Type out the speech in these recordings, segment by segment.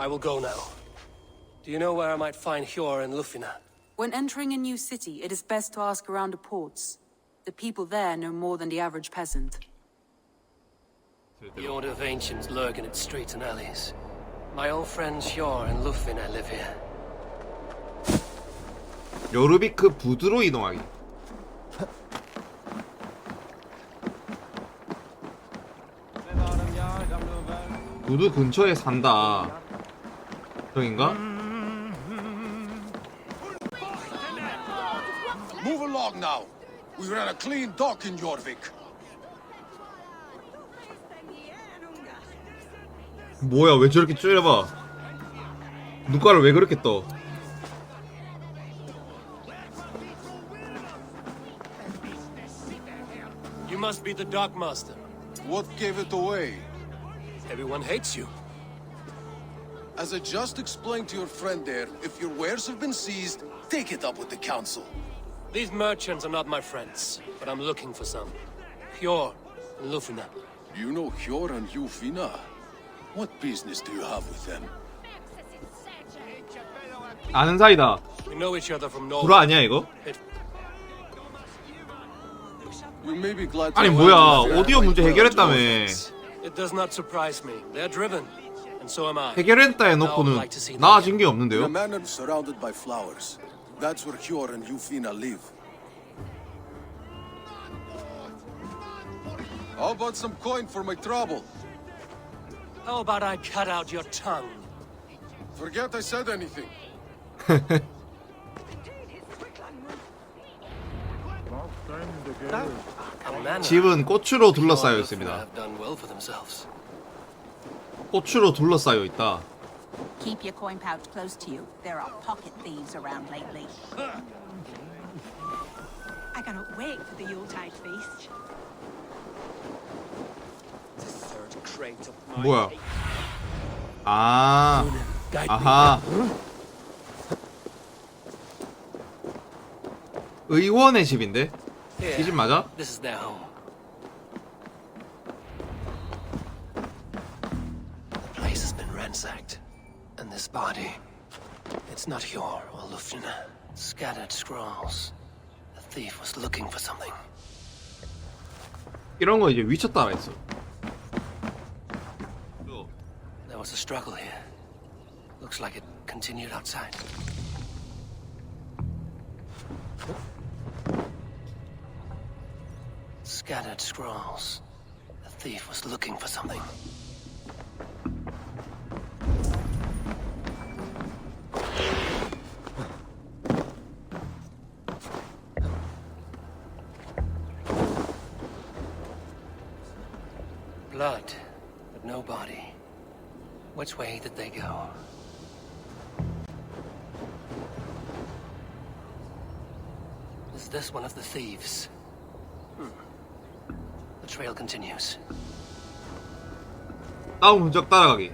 I will go now. Do you know where I might find Hjor and Lufina? When entering a new city, it is best to ask around the ports. The people there know more than the average peasant. The Order of Ancients lurk in its streets and alleys. My old friends Hjor and Lufina live here. 요르비크 부두로 이동하기. 부두 근처에 산다. 저긴가? Move along now. We ran a clean dock in Jorvik. 뭐야, 왜 저렇게 쪼여봐? 눈가를 왜 그렇게 떠? You must be the dockmaster. What gave it away? Everyone hates you. As I just explained to your friend there, if your wares have been seized, take it up with the council. These merchants are not my friends, but I'm looking for some. Hjor and Lufina. You know Hjor and Lufina? What business do you have with them? 아는 사이다. We know each other from 불화 Norway. 아니야 이거? You may be glad to 아니 know 뭐야, I'm 오디오 문제 해결했다며. It does not surprise me. They are driven, and so am I. 해결했다 해놓고는 나아진 게 In a 없는데요? manor surrounded by flowers. That's where Hjor and Lufina live. How about some coin for my trouble? How about I cut out your tongue? Forget I said anything. 집은 꽃으로 둘러싸여 있습니다. Have done well for themselves. 꽃으로 둘러싸여 있다. Keep your coin pouch close to you. There are pocket thieves around lately. I cannot wait for the Yuletide feast. The third crate of my 뭐야? 아, 아하. 의원의 집인데? 이 집 맞아? This is their home. The place has been ransacked, and this body, it's not Hjor or Lufina. Scattered scrolls. The thief was looking for something. 이런 거 이제 위쳐 따라 있어. There was a struggle here. Looks like it continued outside. Scattered scrolls. The thief was looking for something. Blood, but no body. Which way did they go? Is this one of the thieves? The trail continues. 다음 흔적 따라가기.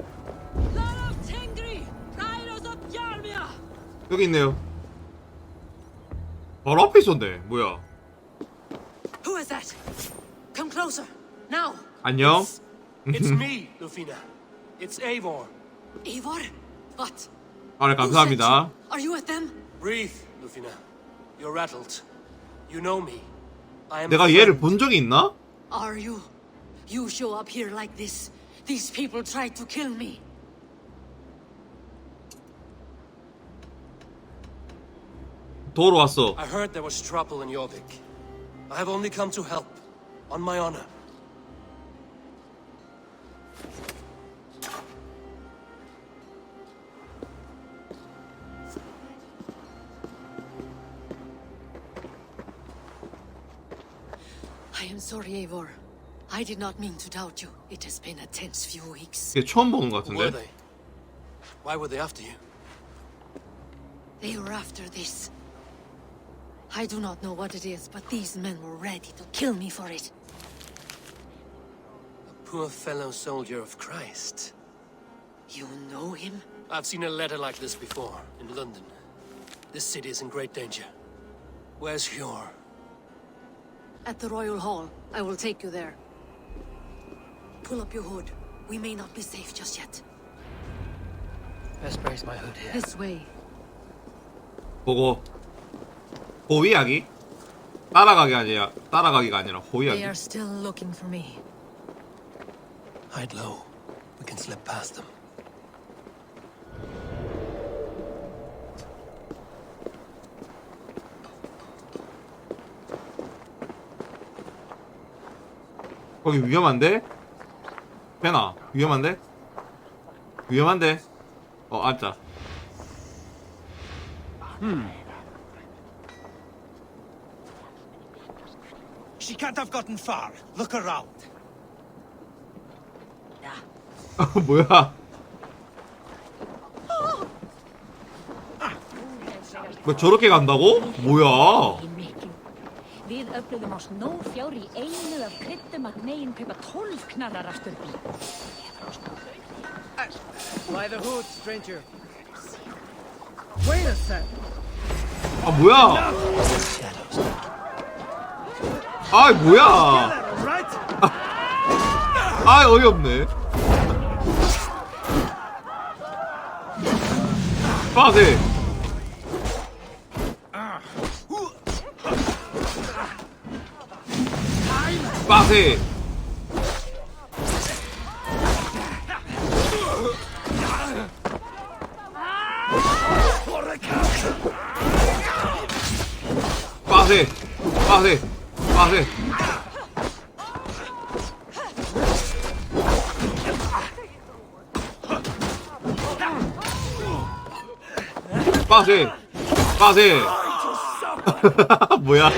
여기 있네요. 바로 앞에 있었네. 뭐야? Who is that? Come closer, now. 안녕. It's me, Lufina. It's Eivor. Eivor? What? 아, 네, 감사합니다. Are you with them? Breathe, Lufina. You're rattled. You know me. I am. 내가 얘를 본 적이 있나? Are you? You show up here like this. These people tried to kill me. 도로 왔어. I heard there was trouble in Jorvik. I have only come to help, on my honor. I am sorry, Eivor. I did not mean to doubt you. It has been a tense few weeks. 이게 처음 보는 것 Who were 같은데. they? Why were they after you? They were after this. I do not know what it is, but these men were ready to kill me for it. A poor fellow soldier of Christ. You know him? I've seen a letter like this before, in London. This city is in great danger. Where's Hjor? At the Royal Hall. I will take you there. Pull up your hood. We may not be safe just yet. Best brace my hood here. This way. 보고 호위하기? 따라가기가 아니라 They 호위하기. are still looking for me. Hide low. We can slip past them. 거기 위험한데? 페나 위험한데? 위험한데? 앉자. She can't have gotten far. Look around. 뭐야? 뭐 저렇게 간다고? 뭐야? Við öflugum á snófjár í einu af kryddum að megin kaupa 12 knallar aftur bíl. By the hood, stranger. Wait a sec. 아 뭐야? 아 뭐야? Right? 아 어이없네. 빠세. 빠세. 빠세. 빠세. 빠세. 빠세. 빠세. 뭐야?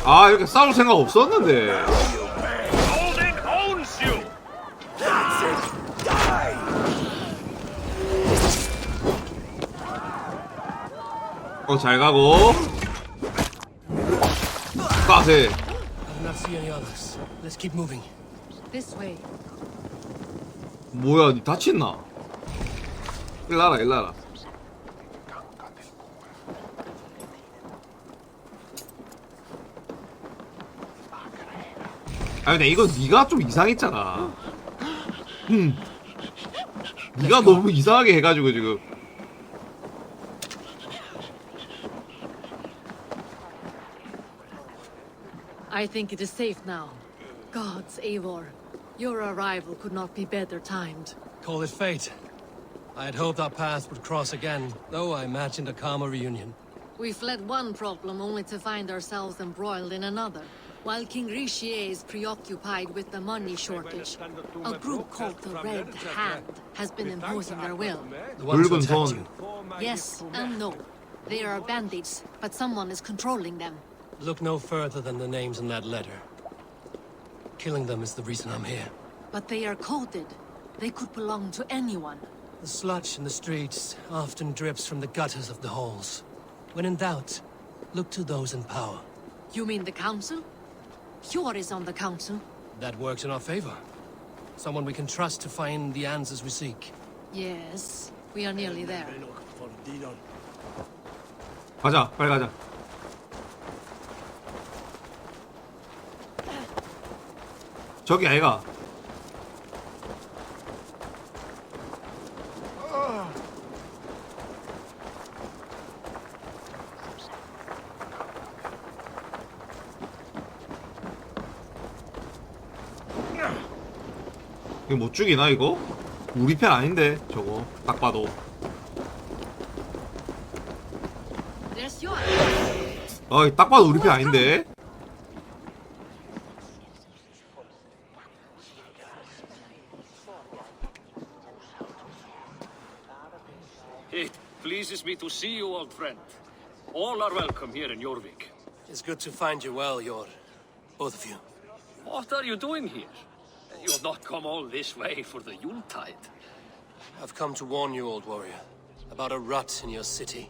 아 이렇게 싸울 생각 없었는데. 잘 가고. 빠세. I do not see any others. Let's keep moving. This way. 뭐야, 니 다쳤나? 일나라, 일나라. 아 근데 이거 니가 좀 이상했잖아. 니가 너무 이상하게 해가지고 지금. I think it is safe now. Gods, Eivor. Your arrival could not be better timed. Call it fate. I had hoped our paths would cross again, though I imagined a calmer reunion. We fled one problem only to find ourselves embroiled in another. While King Richier is preoccupied with the money shortage, a group called the Red Hand has been imposing their will. The ones who 붉은 attacked 손. you. Yes and no. They are bandits, but someone is controlling them. Look no further than the names in that letter. Killing them is the reason I'm here. But they are coded. They could belong to anyone. The sludge in the streets often drips from the gutters of the halls. When in doubt, look to those in power. You mean the council? Hjor is on the council. That works in our favor. Someone we can trust to find the answers we seek. Yes, we are nearly there. 가자, 빨리 가자. 저기 아이가. 이거 못 죽이나 이거? 우리 편 아닌데 저거 딱 봐도. There's Hjor. 딱 봐도 우리 편 아닌데. It pleases me to see you, old friend. All are welcome here in Yorvik. It's good to find you well, Yor. Both of you. What are you doing here? You've not come all this way for the Yuletide. I've come to warn you, old warrior, about a rut in your city.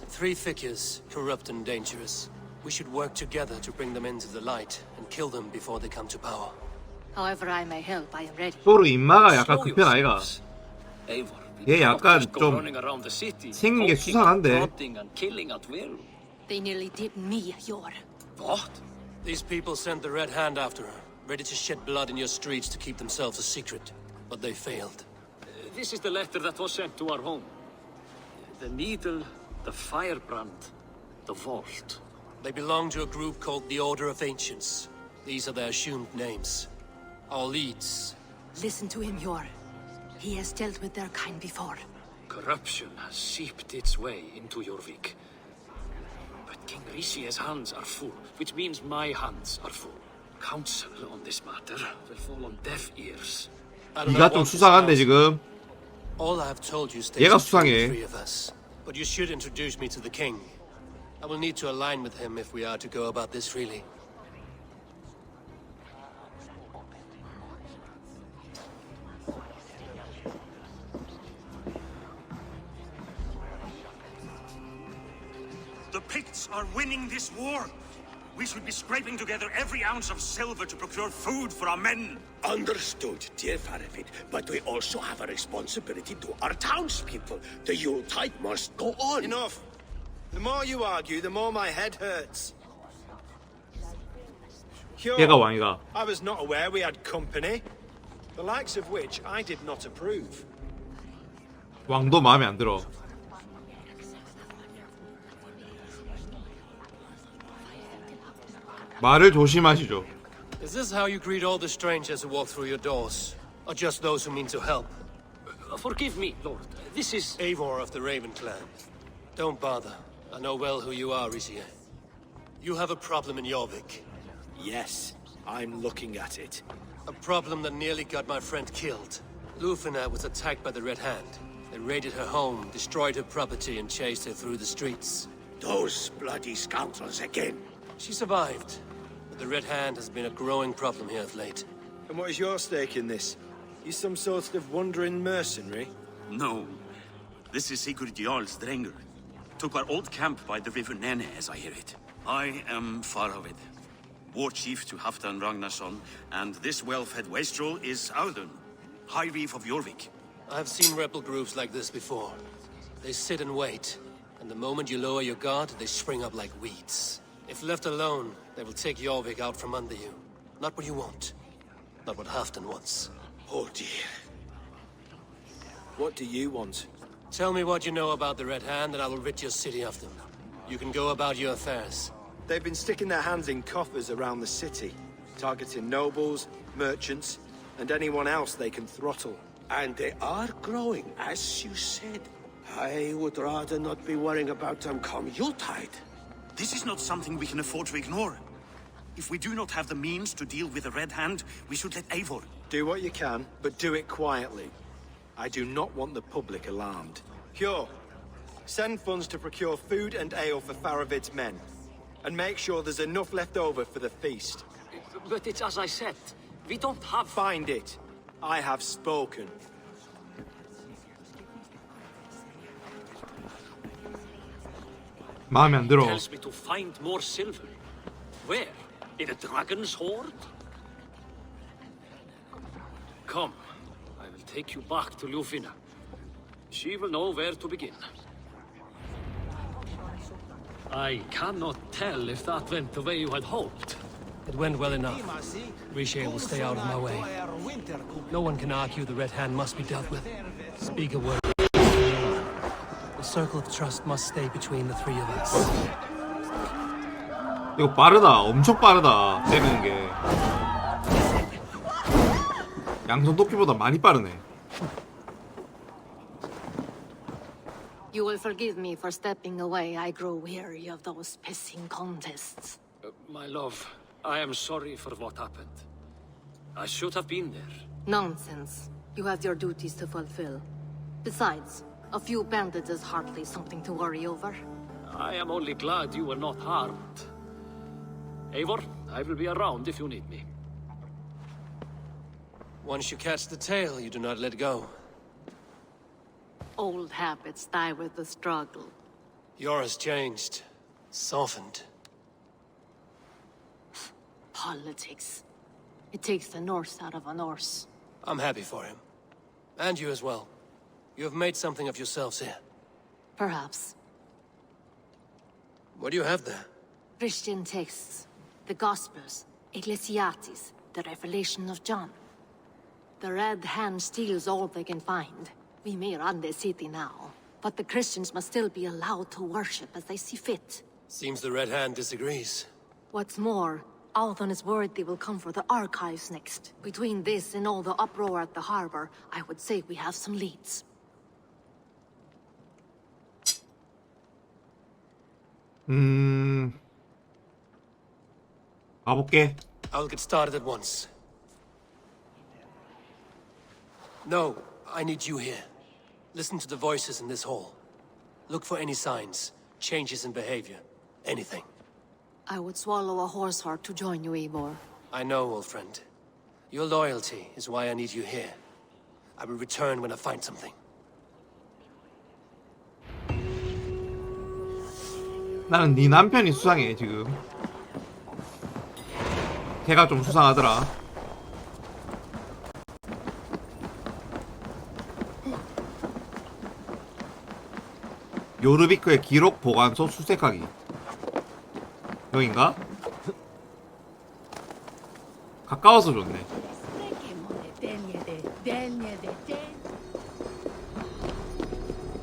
3 figures, corrupt and dangerous. We should work together to bring them into the light and kill them before they come to power. However I may help, I am ready. 소르 인마가 약간 Slow 급편 아이가. yourselves. Eivor, we 얘 cannot 약간 just go 좀 running around the city, 생긴 게 poking, 수상한데. prodding and killing at will. They nearly did me, Hjor. What? These people sent the Red Hand after her, ready to shed blood in your streets to keep themselves a secret. But they failed. This is the letter that was sent to our home. The needle, the firebrand, the vault. They belong to a group called the Order of Ancients. These are their assumed names. Our leads. Listen to him, Yor. He has dealt with their kind before. Corruption has seeped its way into Jorvik. But King Rishi's hands are full, which means my hands are full. Counsel on this matter will fall on deaf ears. I don't know 네가 좀 what to 수상한데 spout. 지금. All I have told you stays 얘가 between the 수상해. three of us. But you should introduce me to the king. I will need to align with him if we are to go about this freely. The Picts are winning this war. We should be scraping together every ounce of silver to procure food for our men. Understood, dear Faravid, but we also have a responsibility to our townspeople. The Yuletide must go on. Enough. The more you argue, the more my head hurts. 얘가 왕이가. I was not aware we had company, the likes of which I did not approve. 왕도 마음에 안 들어. 말을 조심하시죠. Is this how you greet all the strangers who walk through your doors? Or just those who mean to help? Forgive me, Lord. This is... Eivor of the Raven clan. Don't bother. I know well who you are, Rizier. You have a problem in Jorvik. Yes, I'm looking at it. A problem that nearly got my friend killed. Lufina was attacked by the Red Hand. They raided her home, destroyed her property, and chased her through the streets. Those bloody scoundrels again. She survived, but the Red Hand has been a growing problem here of late. And what is your stake in this? You some sort of wandering mercenary? No. This is Sigurd Jarl's Drenger. Took our old camp by the river Nene, as I hear it. I am Faravid, war chief to Halfdan Ragnarsson, and this well-fed wastrel is Audun, High Reef of Jorvik. I've seen rebel groups like this before. They sit and wait, and the moment you lower your guard, they spring up like weeds. If left alone, they will take Jorvik out from under you. Not what you want. Not what Halfdan wants. Oh dear. What do you want? Tell me what you know about the Red Hand, and I will rid your city of them. You can go about your affairs. They've been sticking their hands in coffers around the city, targeting nobles, merchants, and anyone else they can throttle. And they are growing, as you said. I would rather not be worrying about them come Yuletide. This is not something we can afford to ignore. If we do not have the means to deal with the Red Hand, we should let Eivor. Do what you can, but do it quietly. I do not want the public alarmed. Cure. Send funds to procure food and ale for Faravid's men. And make sure there's enough left over for the feast. But it's as I said. We don't have... Find it. I have spoken. 마음에 안 들어. Tells me to find more silver. Where? In a dragon's hoard? Come. I will take you back to Lufina. She will know where to begin. I cannot tell if that went the way you had hoped. It went well enough. Riche will stay out of my way. No one can argue the Red Hand must be dealt with. Speak a word. The circle of trust must stay between the three of us. 이거 빠르다. 엄청 빠르다. 때리는 게. 양손 토끼보다 많이 빠르네. You will forgive me for stepping away. I grow weary of those pissing contests. My love, I am sorry for what happened. I should have been there. Nonsense. You have your duties to fulfill. Besides, a few bandits is hardly something to worry over. I am only glad you were not harmed. Eivor, I will be around if you need me. Once you catch the tail, you do not let go. Old habits die with the struggle. Yours changed. Softened. Politics. It takes the Norse out of a Norse. I'm happy for him. And you as well. You have made something of yourselves here. Perhaps. What do you have there? Christian texts. The Gospels, Ecclesiastes, the Revelation of John. The Red Hand steals all they can find. We may run the city now, but the Christians must still be allowed to worship as they see fit. Seems the Red Hand disagrees. What's more, Althon is worried they will come for the archives next. Between this and all the uproar at the harbor, I would say we have some leads. 가볼게. I'll get started at once. No, I need you here. Listen to the voices in this hall. Look for any signs, changes in behavior, anything. I would swallow a horse heart to join you, Eivor. I know, old friend. Your loyalty is why I need you here. I will return when I find something. 나는 네 남편이 수상해 지금. 걔가 좀 수상하더라. 요르비크의 기록 보관소 수색하기. 여긴가? 가까워서 좋네.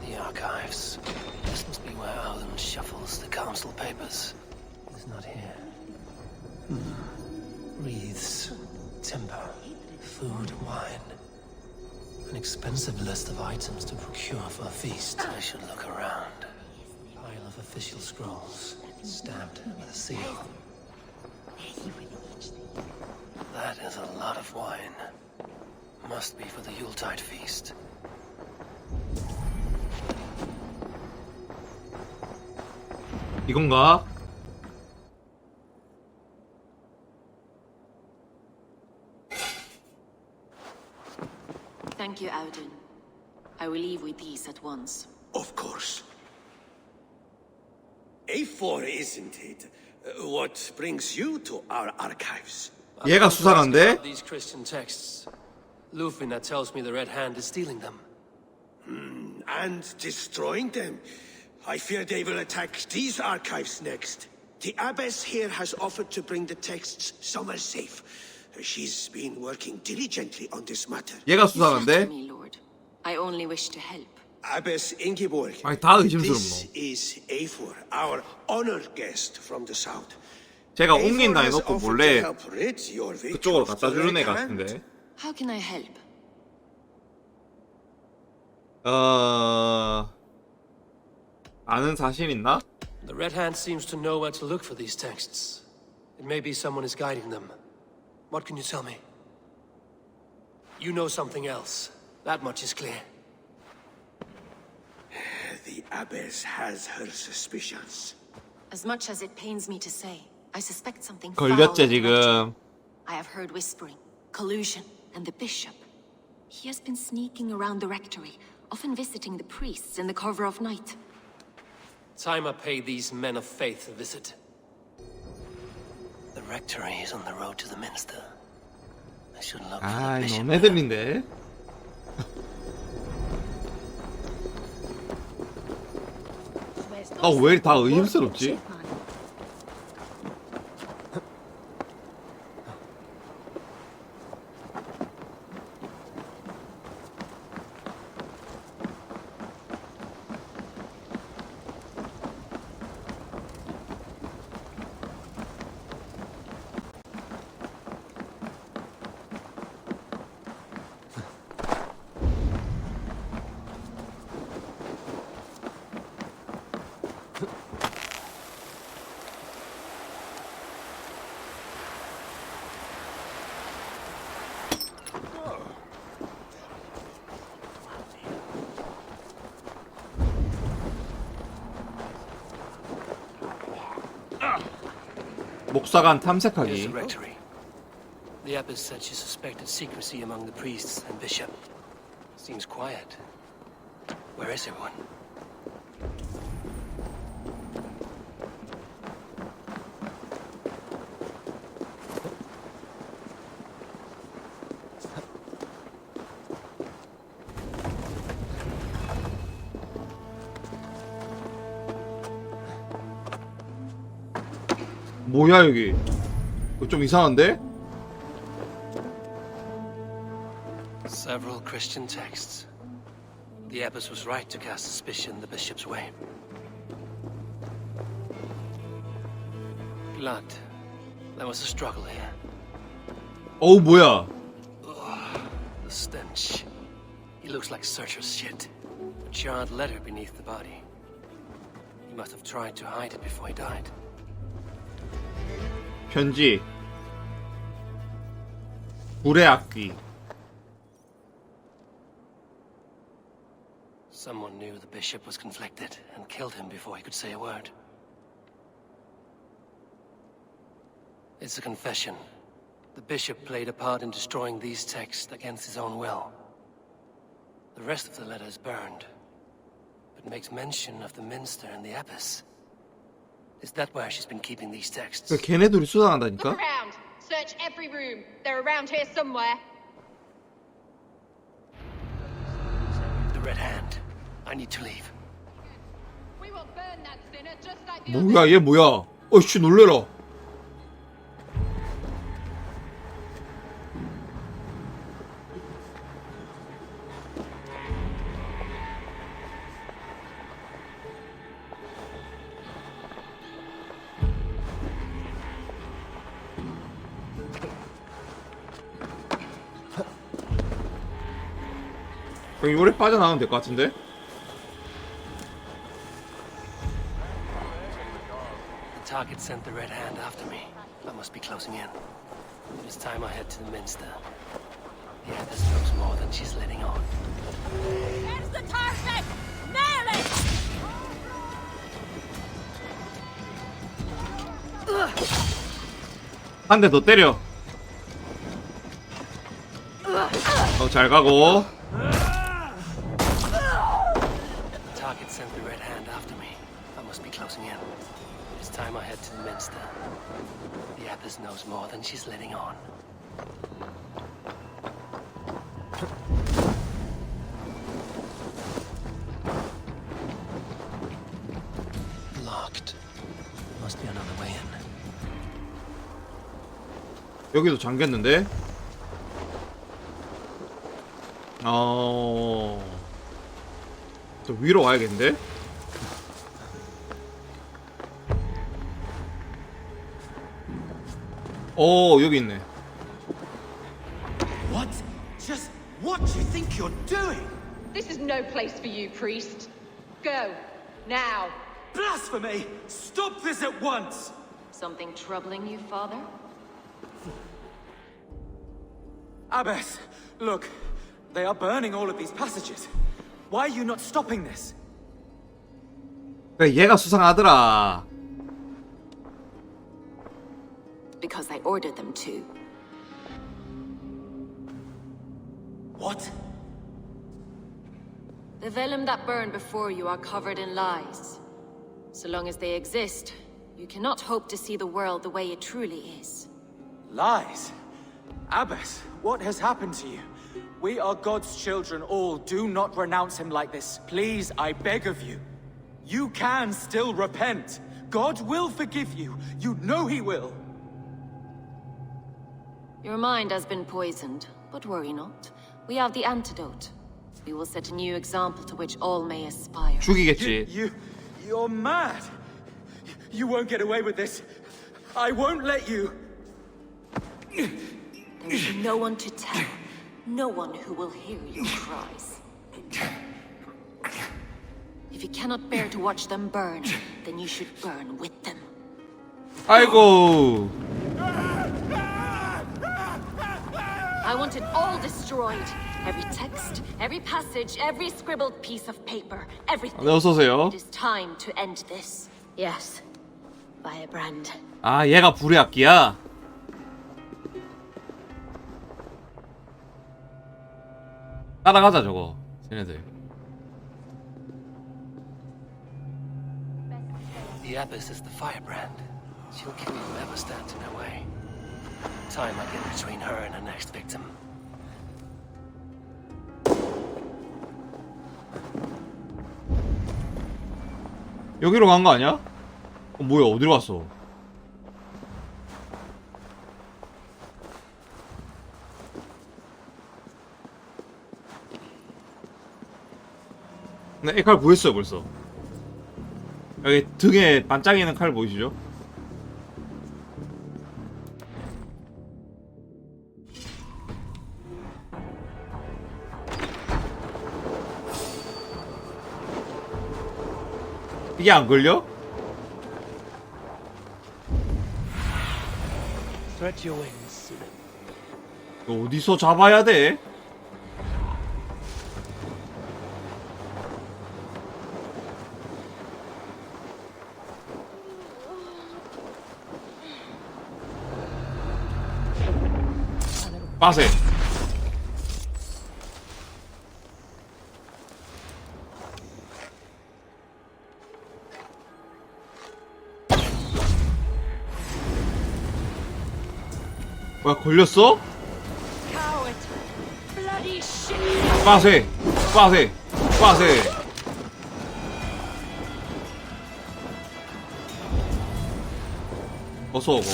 The archives. This must be where Alden shuffles the council papers. It's not here. Wreaths, timber, food, wine. An expensive list of items to procure for a feast. I should look around. Pile of official scrolls, stamped with a seal. That is a lot of wine. Must be for the Yuletide feast. 이건가? Thank you, Audun. I will leave with these at once. Of course. A4, isn't it? What brings you to our archives? 얘가 수상한데? These Christian texts. Lufina tells me the Red Hand is stealing them. And destroying them. I fear they will attack these archives next. The abbess here has offered to bring the texts somewhere safe. She's been working diligently on this matter. 얘가 수상한데? Me, Lord. I only wish to help. Abbess Ingeborg. 아니 다 This 의심스럽노. is A4, our honored guest from the south. 제가 옮긴다 A4 has 해놓고 offered 몰래 to help rid Jorvik 그쪽으로 of 갖다 the 주는 애 Red Hand. 같은데. How can I help? 아는 사실 있나? The Red Hand seems to know where to look for these texts. It may be someone is guiding them. What can you tell me? You know something else. That much is clear. The abbess has her suspicions. As much as it pains me to say, I suspect something 걸렸지 foul. 지금. I have heard whispering, collusion, and the bishop. He has been sneaking around the rectory, often visiting the priests in the cover of night. Time I pay these men of faith a visit. The rectory is on the road to the minster. I should look for 아, the bishop. 너네들인데. 아, 왜 다 의심스럽지? 목사관 Here's 탐색하기. the rectory. The abbess said she suspected secrecy among the priests and bishop. Seems quiet. Where is everyone? 뭐야 여기? 이거 좀 이상한데? Several Christian texts. The abbess was right to cast suspicion the bishop's way. Blood. There was a struggle here. 어우 뭐야? The stench. He looks like searcher's shit. A charred letter beneath the body. He must have tried to hide it before he died. 편지. 불의 악귀. Someone knew the bishop was conflicted and killed him before he could say a word. It's a confession. The bishop played a part in destroying these texts against his own will. The rest of the letter is burned, but makes mention of the minster and the abbess. Is that where she's been keeping these texts? 걔네 둘이 수상하다니까? Look around. Search every room. They're around here somewhere. The Red Hand. I need to leave. We will burn that sinner just like the 뭐야 얘 뭐야? 어이씨 놀래라. 그럼 요래 빠져나가면 될 것 같은데? The target sent the Red Hand after me. I must be closing in. It's time I head to the minster. The abbess knows more than she's letting on. There's the target! Nail it! 한 대 더 때려. 잘 가고. The target sent the Red Hand after me. I must be closing in. It's time I head to the minster. The abbess knows more than she's letting on. Locked. Must be another way in. 여기도 잠겼는데? 저 위로 와야겠는데? 여기 있네. What? Just what do you think you're doing? This is no place for you, priest. Go. Now. Blasphemy! Stop this at once! Something troubling you, father? Abbess, look. They are burning all of these passages. Why are you not stopping this? 그래 얘가 수상하더라. Because I ordered them to. What? The vellum that burned before you are covered in lies. So long as they exist, you cannot hope to see the world the way it truly is. Lies? Abbess, what has happened to you? We are God's children all. Do not renounce him like this. Please, I beg of you. You can still repent. God will forgive you. You know he will. Your mind has been poisoned, but worry not. We have the antidote. We will set a new example to which all may aspire. 죽이겠지. You're mad. You won't get away with this. I won't let you. There will be no one to tell. No one who will hear your cries. If you cannot bear to watch them burn, then you should burn with them. 아이고. I want it all destroyed. Every text, every passage, every scribbled piece of paper, everything. 네, 어서 오세요. It is time to end this. Yes, Firebrand. 아, 얘가 불의 악기야? 따라가자 저거. 쟤네들. The abbess is the firebrand. She'll kill whoever stands in her way. Time I get between her and her next victim. 여기로 간 거 아니야? 뭐야 어디로 갔어? 네, 이 칼 구했어요 벌써. 여기 등에 반짝이는 칼 보이시죠? 이게 안 걸려? Stretch your wings. 이거 어디서 잡아야 돼? 빠세. 뭐야, 걸렸어? 빠세, 빠세, 빠세. 어서 오고.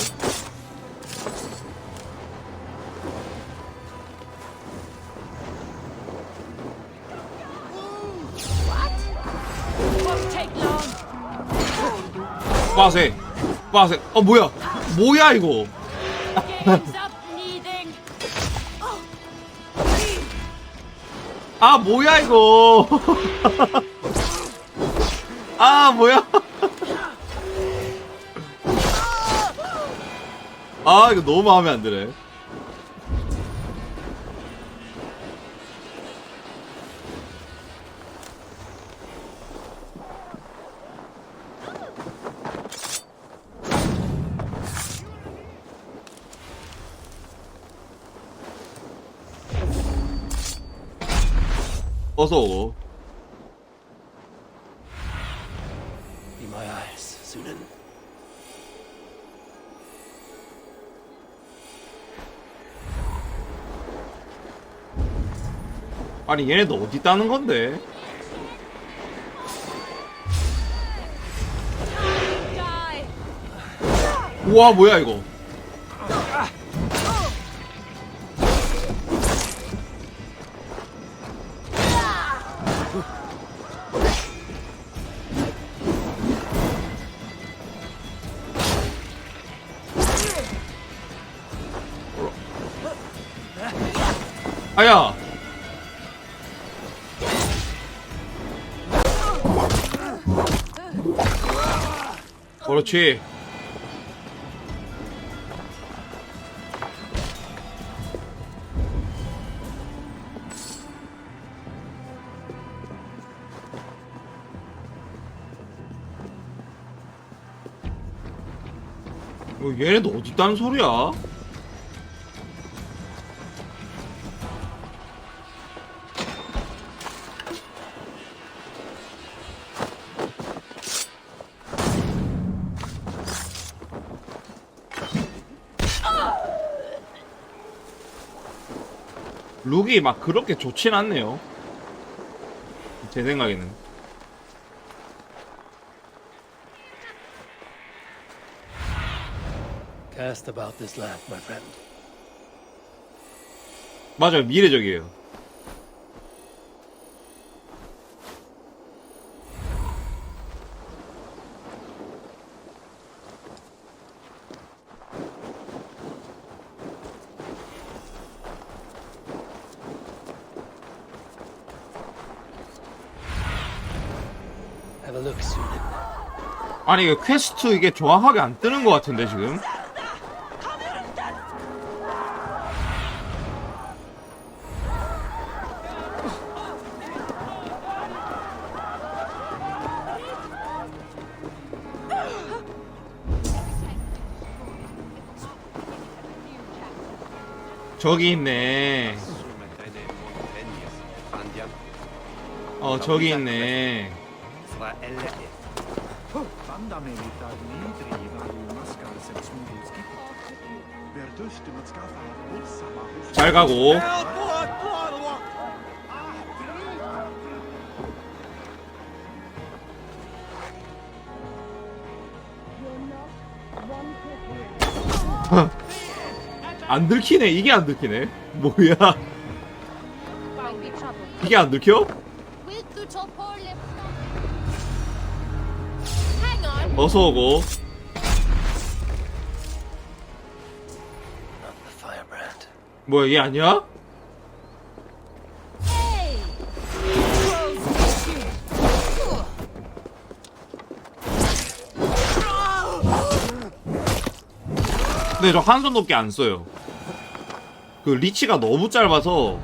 빠세, 빠세. 뭐야, 뭐야 이거? 아, 뭐야 이거? 아, 뭐야? 아, 이거 너무 마음에 안 드네. 어서 오고. Be my eyes, Sunan. 아니, 얘네도 어디 있다는 건데? 우와, 뭐야 이거? 아야! 그렇지. 얘네도 어디 있다는 소리야? 룩이 막 그렇게 좋진 않네요. 제 생각에는. Cast about this land, my friend. 맞아요, 미래적이에요. Have a look, Sunan. 아니, 이게 퀘스트 이게 정확하게 안 뜨는 것 같은데 지금. 저기 있네. 저기 있네. 잘 가고. 안 들키네. 이게 안 들키네. 뭐야? 이게 안 들켜? With the top or left 어서 오고. 뭐야, 얘 아니야? 근데 저 한 손 높게 안 써요. 그 리치가 너무 짧아서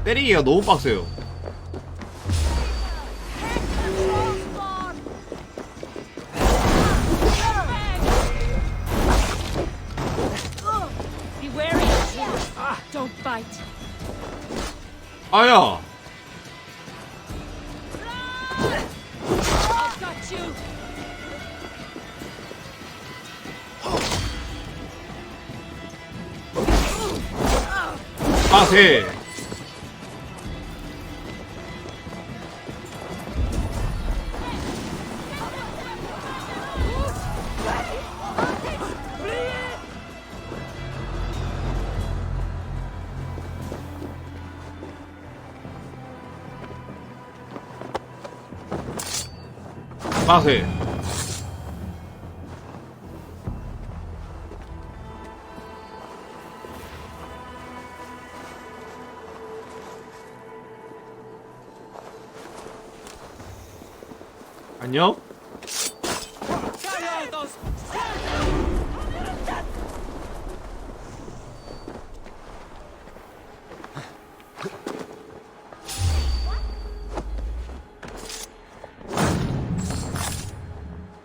때리기가 너무 빡세요. Be wary. Don't bite. 아야. I've got you. 빠세. 빠세. 안녕?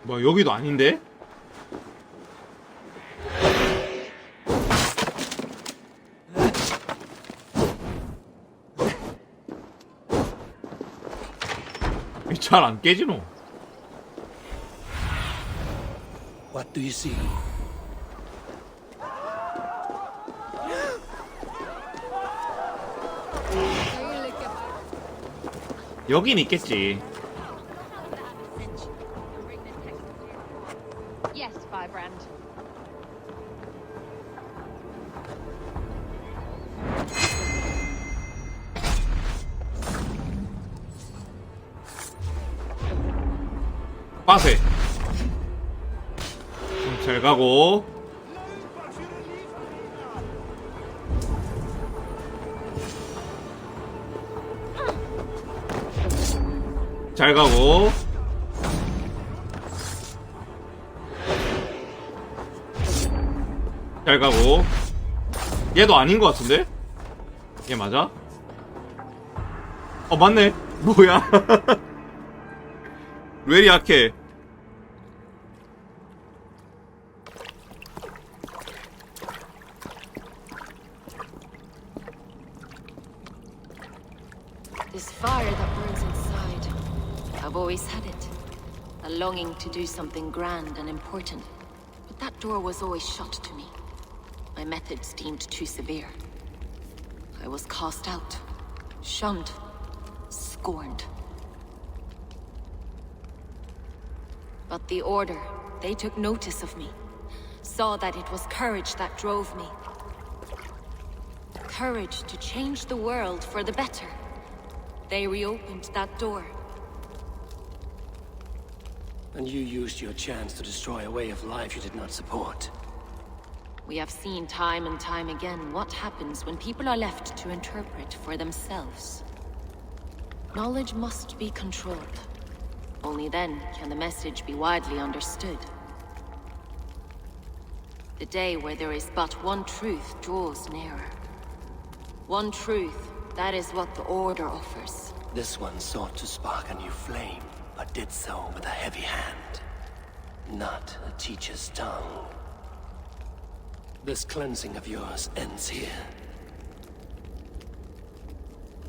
뭐 여기도 아닌데? 잘 안 깨지노. What do you see? 여긴 있겠지. Yes, Firebrand. 빠세. 잘 가고. 잘 가고. 잘 가고. 얘도 아닌 것 같은데? 얘 맞아? 어 맞네. 뭐야? 왜 이리 약해? This fire that burns inside, I've always had it. A longing to do something grand and important. But that door was always shut to me. My methods deemed too severe. I was cast out, shunned, scorned. But the Order, they took notice of me. Saw that it was courage that drove me. Courage to change the world for the better. They reopened that door. And you used your chance to destroy a way of life you did not support. We have seen time and time again what happens when people are left to interpret for themselves. Knowledge must be controlled. Only then can the message be widely understood. The day where there is but one truth draws nearer. One truth, that is what the Order offers. This one sought to spark a new flame, but did so with a heavy hand. Not a teacher's tongue. This cleansing of yours ends here.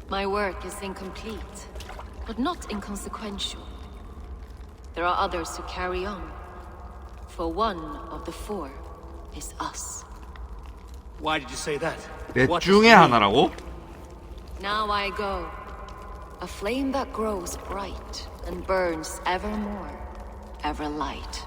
My work is incomplete, but not inconsequential. There are others who carry on. For one of the four is us. Why did you say that? 넷 중에 하나라고? Now I go. A flame that grows bright and burns ever more, ever light.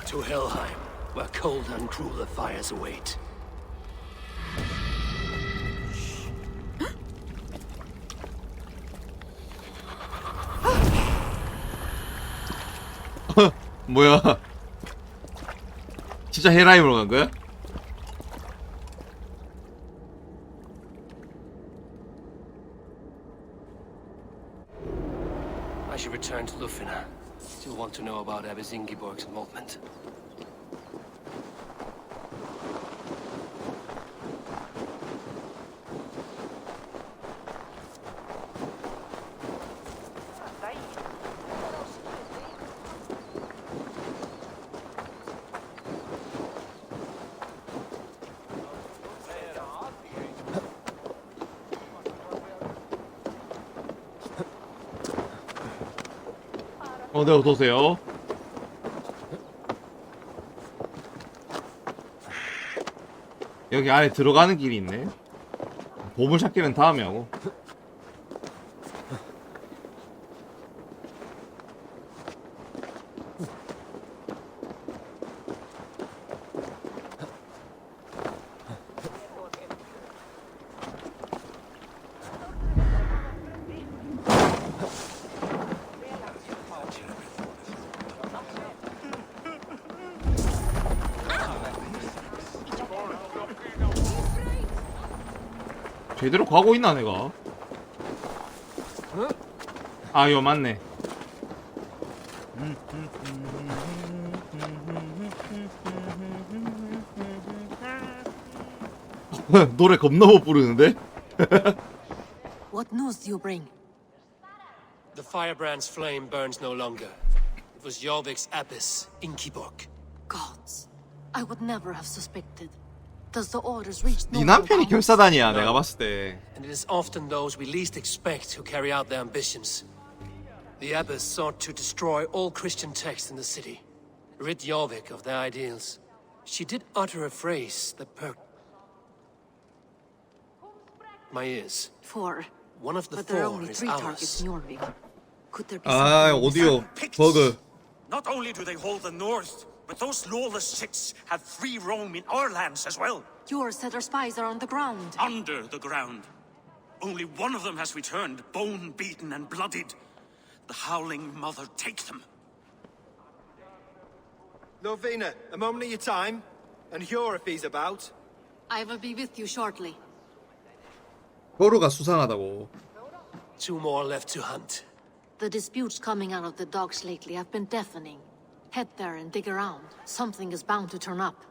To Helheim, where cold and crueler fires await. 뭐야? 진짜 헬라임으로 간 거야? I should return to Lufina. Still want to know about Abbess Ingeborg's involvement. 네, 어서오세요. 여기 안에 들어가는 길이 있네. 보물찾기는 다음에 하고. 제대로 가고 있나 내가? 아, 요 맞네. 노래 겁나 못 부르는데? What news do you bring? The firebrand's flame burns no longer. It was Jorvik's abbess, Ingeborg. Gods, I would never have suspected. Does the orders reach 네 남편이 결사단이야, 내가 봤을 때. And it is often those we least expect who carry out their ambitions. The abbess sought to destroy all Christian texts in the city, rid Jorvik of their ideals. She did utter a phrase that perked my ears. Four. One of the But there are four only is 3 targets ours. in Jorvik. Could there be 아, something 오디오 버그. Not only do they hold the north, but those lawless Siths have free roam in our lands as well. Yours said our spies are on the ground. Under the ground. Only one of them has returned, bone-beaten and bloodied. The Howling Mother take them. Lovina, a moment of your time. And Hjor if he's about. I will be with you shortly. 버루가 수상하다고. 2 more left to hunt. The disputes coming out of the docks lately have been deafening. Head there and dig around. Something is bound to turn up.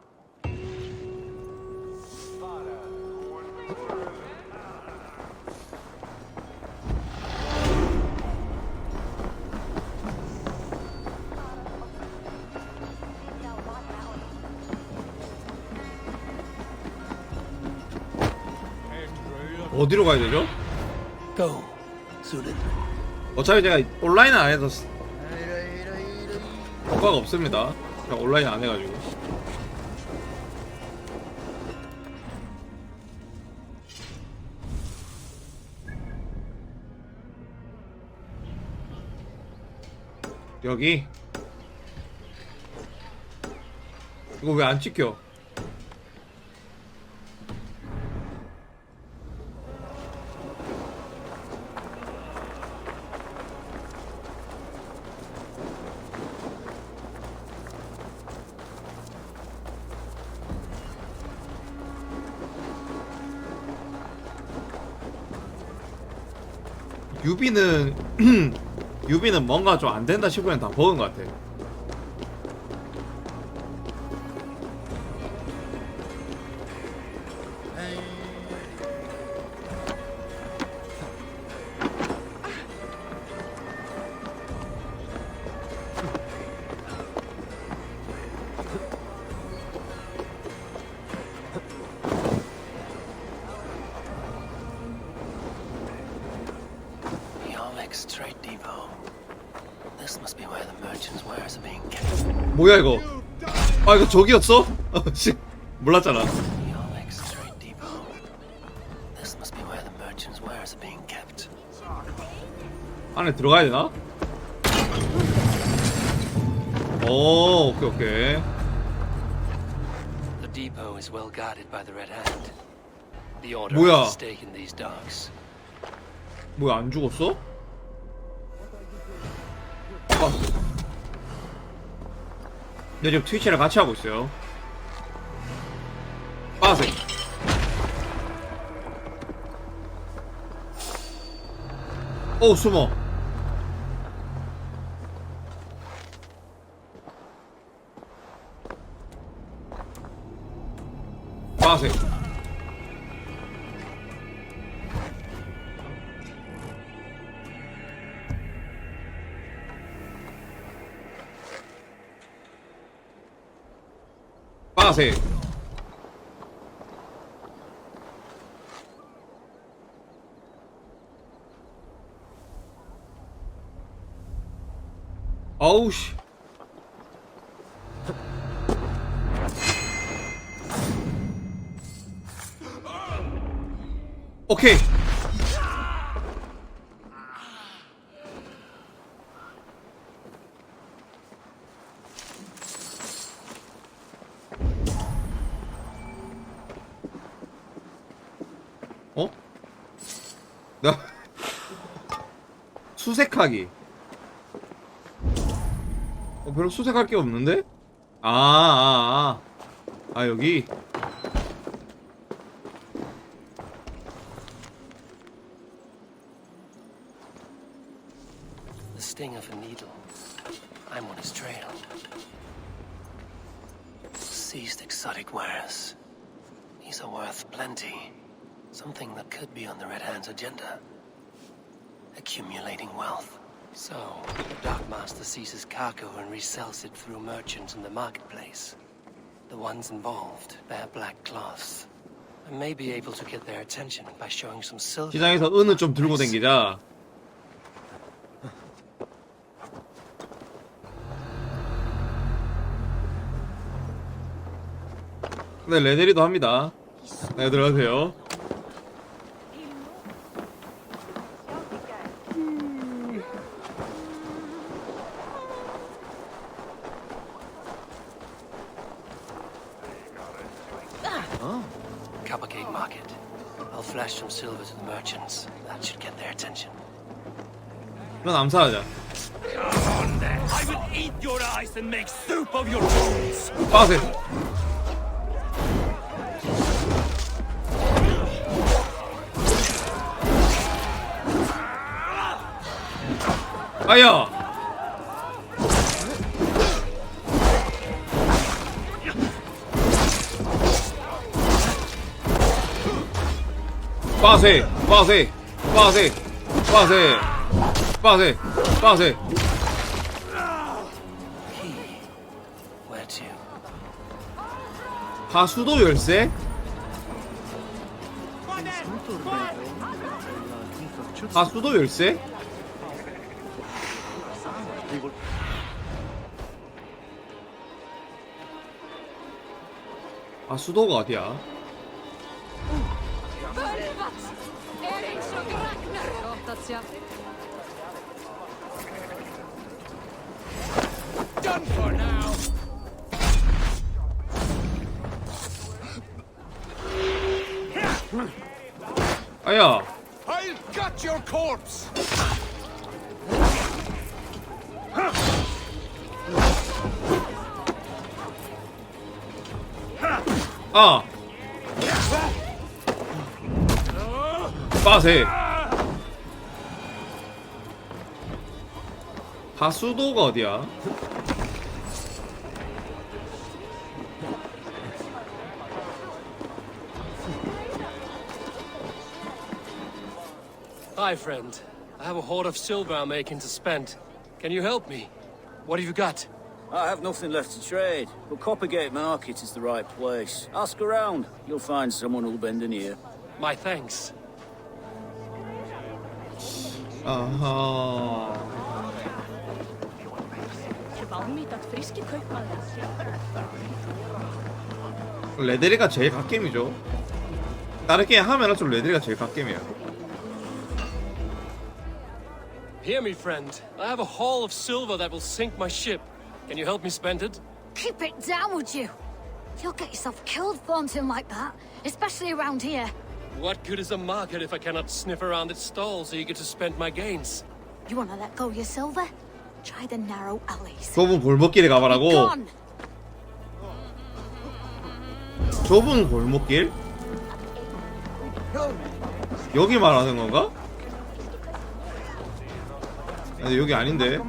어디로 가야 되죠? Go, Sudan. 어차피 제가 온라인 안 해서 효과가 없습니다. 그냥 온라인 안 해가지고. 여기 이거 왜 안 찍혀? 유비는 뭔가 좀 안 된다 싶으면 다 버은 것 같아. Straight depot. This must be where the merchants' wares are being kept. 뭐야 이거? 아 이거 저기였어? 씨 몰랐잖아. Straight depot. This must be where the merchants' wares are being kept. 안에 들어가야 되나? 오, 오케이 오케이. The depot is well guarded by the Red Hand. The order 뭐야? has a stake in these docks. 뭐야, 안 죽었어? 아. 네, 지금 트위치를 같이 하고 있어요. 빠세. 오, 숨어. 빠세. 빠세. 어우 씨. 오케이. 어? 나 수색하기. 별로 수색할 게 없는데? 여기. The sting of a needle. I'm on his trail. Seized exotic wares. These are worth plenty. Something that could be on the Red Hand's agenda. Accumulating wealth. So, the dockmaster seizes cargo and resells it through merchants in the marketplace. The ones involved bear black cloths. I may be able to get their attention by showing some silver. 시장에서 은을 좀 들고 댕기자. 네, 레데리도 합니다. 네, 들어가세요. Coppergate Market. I'll flash some silver to the merchants. That should get their attention. 그럼 암살하자. I will eat your eyes and make soup of your bones. 빠세. 아야. 빠세, 빠세, 빠세, 빠세, 빠세, 빠세. Where to? 하수도 열쇠? 하수도 열쇠? 하수도가 어디야? Done for now. 아야. I'll gut your corpse. 아. 빠세. 하수도가 어디야? Hi, friend. I have a hoard of silver I'm making to spend. Can you help me? What have you got? I have nothing left to trade, but Coppergate Market is the right place. Ask around. You'll find someone who'll bend an ear. My thanks. 아하. 레데리가 제일 갓겜이죠. 다른 게임 하면 할수록 레데리가 제일 갓겜이야. Hear me, friend. I have a haul of silver that will sink my ship. Can you help me spend it? Keep it down, would you? You'll get yourself killed flaunting like that, especially around here. What good is a market if I cannot sniff around its stalls eager to spend my gains? You wanna let go of your silver? Try the narrow alleys. 좁은 골목길에 가봐라고. Gone. 좁은 골목길? 여기 말하는 건가? 아니 여기 아닌데.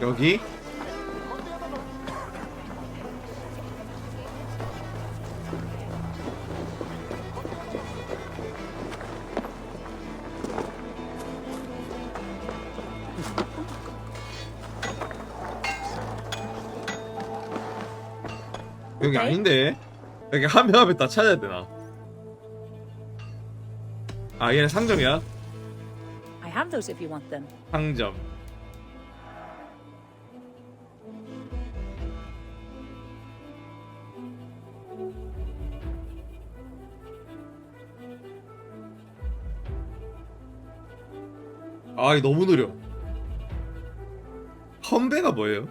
여기? 여기 아닌데? 여기 한 명 앞에 다 찾아야 되나? 아 얘는 상점이야? I have those if you want them. 상점. 아, 이거 너무 느려. 험배가 뭐예요?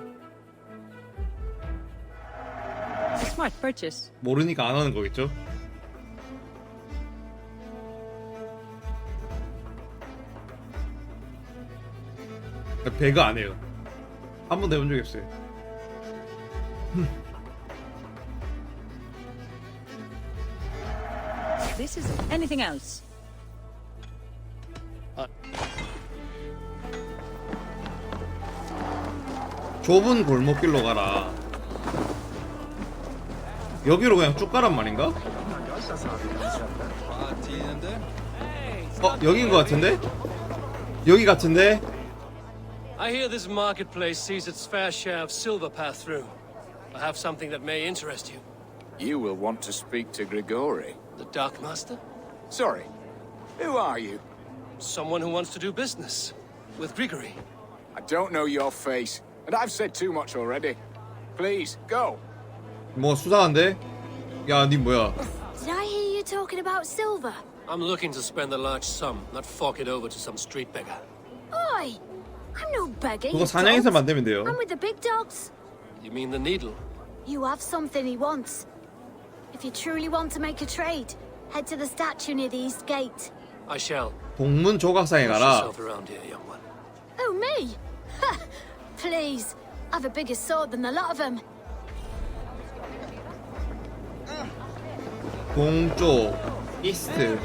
Smart purchase. 모르니까 안 하는 거겠죠? 배그 안 해요. 한 번도 해본 적이 없어요. This is anything else. 좁은 골목길로 가라. 여기로 그냥 쭉 가란 말인가? 여긴 것 같은데? 여기 같은데? I hear this marketplace sees its fair share of silver pass through. I have something that may interest you. You will want to speak to Grigori. The Dark Master? Sorry, who are you? Someone who wants to do business with Grigori. I don't know your face, and I've said too much already. Please, go. 뭐 수상한데? 야, 니 뭐야? Did I hear you talking about silver? I'm looking to spend a large sum, not fork it over to some street beggar. Oi! I'm no beggar, 그거 you 사냥에서 dogs. 만들면 돼요. I'm with the big dogs. You mean the needle? You have something he wants. If you truly want to make a trade, head to the statue near the east gate. I shall. 동문 조각상에 Watch 가라. yourself around here, young one. Oh, me? Ha! Please, I've a bigger sword than the lot of them. 동쪽, 이스트.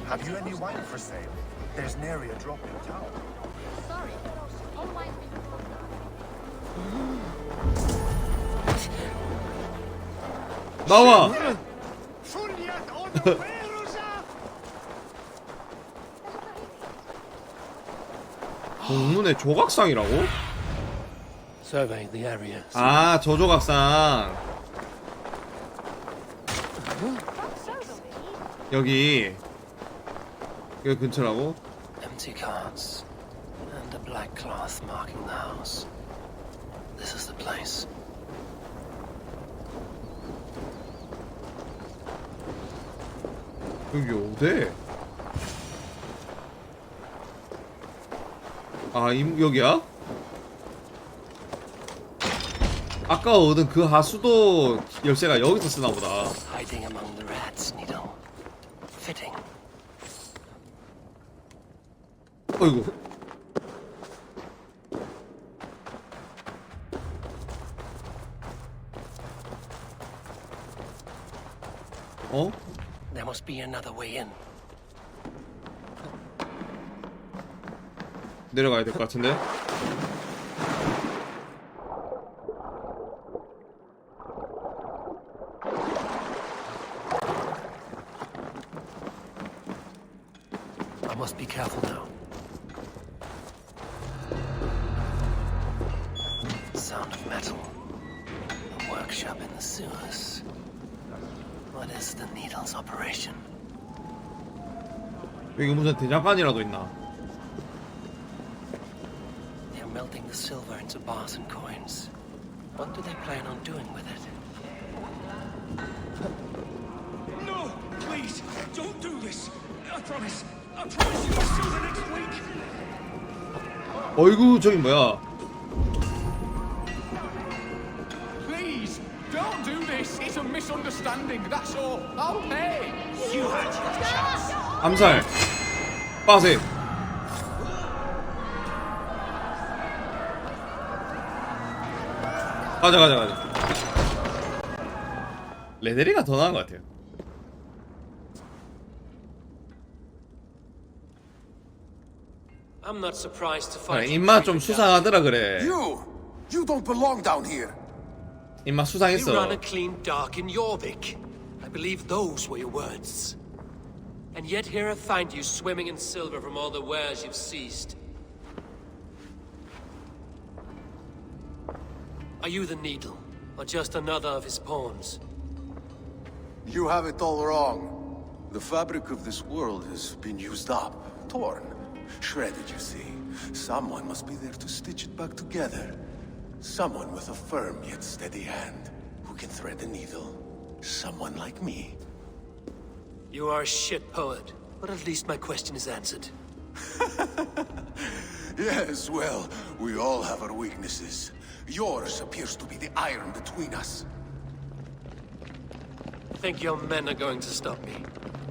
Have you any wine for sale? There's nary a drop in town. Sorry. All wine. 나와. 동문의 조각상이라고? Survey the area. 아, 저 조각상. 여기 근처라고? Empty carts and a black cloth marking the house. This is the place. 여기 어디? 아, 여기야? 아까 얻은 그 하수도 열쇠가 여기서 쓰나 보다. Hiding among the rats, needle. Fitting. 어이구. 어? There must be another way in. 내려가야 될 것 같은데? I must be careful now. Sound of metal. A workshop in the sewers. What is the needle's operation? 여기 무슨 대장간이라도 있나? melting the silver into bars and coins. What do they plan on doing with it? No! Please, don't do this! I promise you I'll see you next week! 어이구 저기 뭐야? Please, don't do this. It's a misunderstanding, that's all. I'll pay. You had your chance. 암살. 빠세. 가자. 레데리가 더 나은 것 같아요. I'm not surprised to 아, find 입맛 좀 수상하더라 그래. You don't belong down here. 입맛 you run 수상했어. a clean dark in Yorvik. I believe those were your words. And yet here I find you swimming in silver from all the wares you've seized. Are you the Needle, or just another of his pawns? You have it all wrong. The fabric of this world has been used up, torn, shredded, you see. Someone must be there to stitch it back together. Someone with a firm yet steady hand, who can thread a needle. Someone like me. You are a shit poet, but at least my question is answered. Yes, well, we all have our weaknesses. Yours appears to be the iron between us. Think your men are going to stop me?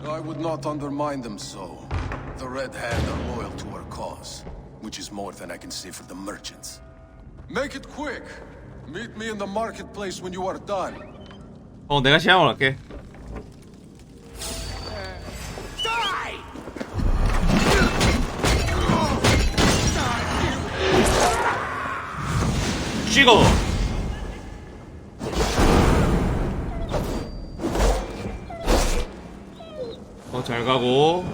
I would not undermine them so. The Red Hand are loyal to our cause, which is more than I can say for the merchants. Make it quick. Meet me in the marketplace when you are done. 내가 시험을 할게. 찍어. 잘 가고.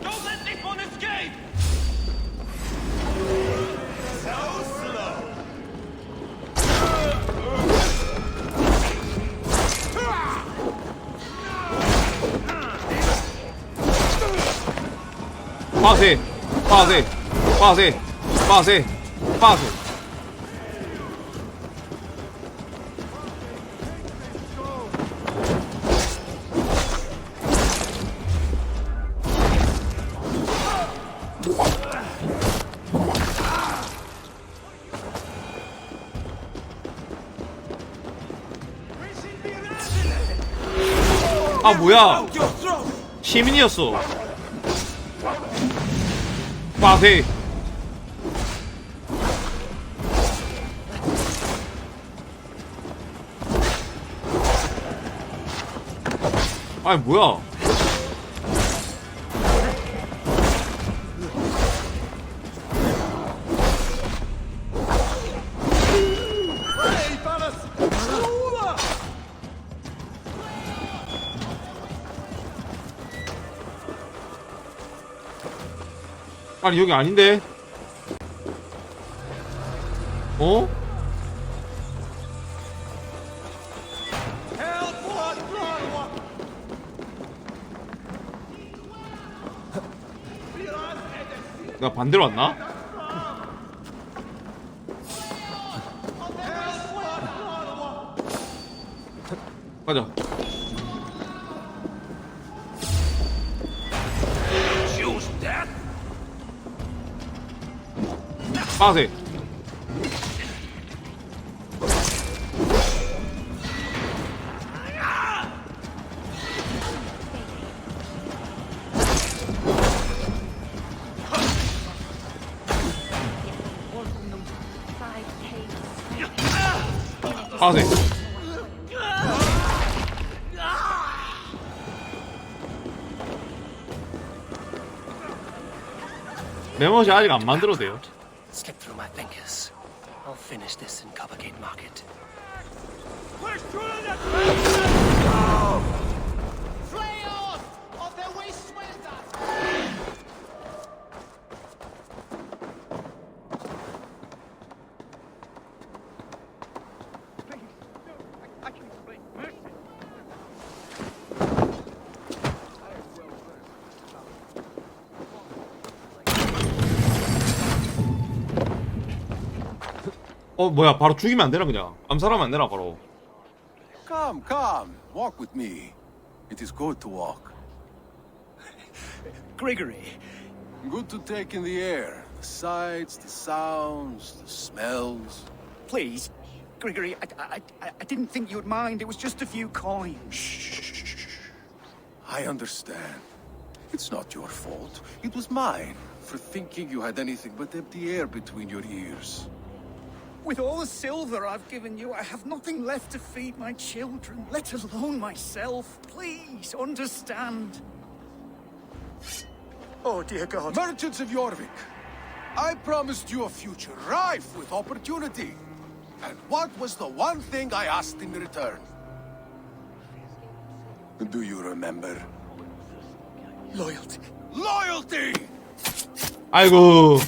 Don't let this one escape! So slow! 빠세. 아 뭐야? 시민이었어. 빠세. 아니 뭐야? 아니 여기 아닌데? 어? 나 반대로 왔나? 가자. 빠세. 빠세. 메모지 아직 안 만들어도 돼요. Slip through my fingers. I'll finish this in Coppergate Market. 뭐야, 바로 죽이면 안 되나 그냥? 암살하면 안 되나 바로? Come, come, walk with me. It is good to walk. Grigory. Good to take in the air. The sights, the sounds, the smells. Please, Grigory, I didn't think you'd mind. It was just a few coins. Shh. I understand. It's not your fault. It was mine for thinking you had anything but empty air between your ears. With all the silver I've given you, I have nothing left to feed my children, let alone myself. Please, understand. Oh, dear God. Merchants of Yorvik, I promised you a future rife with opportunity. And what was the one thing I asked in return? Do you remember? Loyalty. Loyalty! 아이고.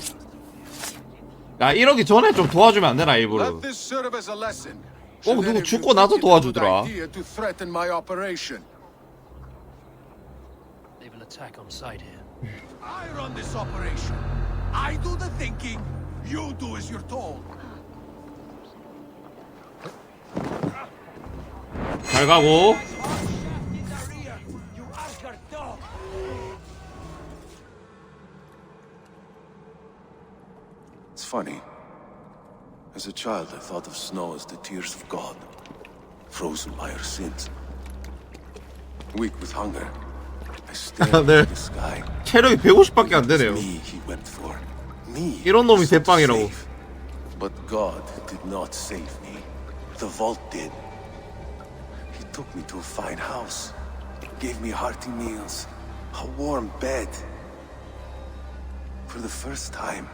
야, 이러기 전에 좀 도와주면 안 되나, 일부러. Let this serve as a lesson. 누구 죽고 나서 도와주더라. To threaten my operation. They will attack on sight here. I run this operation. I do the thinking. You do as you're told. 잘 가고. It's funny. As a child, I thought of snow as the tears of God, frozen by our sins. Weak with hunger, I stared 네. at the sky. 체력이 150밖에 안 되네요. Me he wept for. Me. 이런 놈이 대빵이라고. But God did not save me. The vault did. He took me to a fine house, gave me hearty meals, a warm bed. For the first time,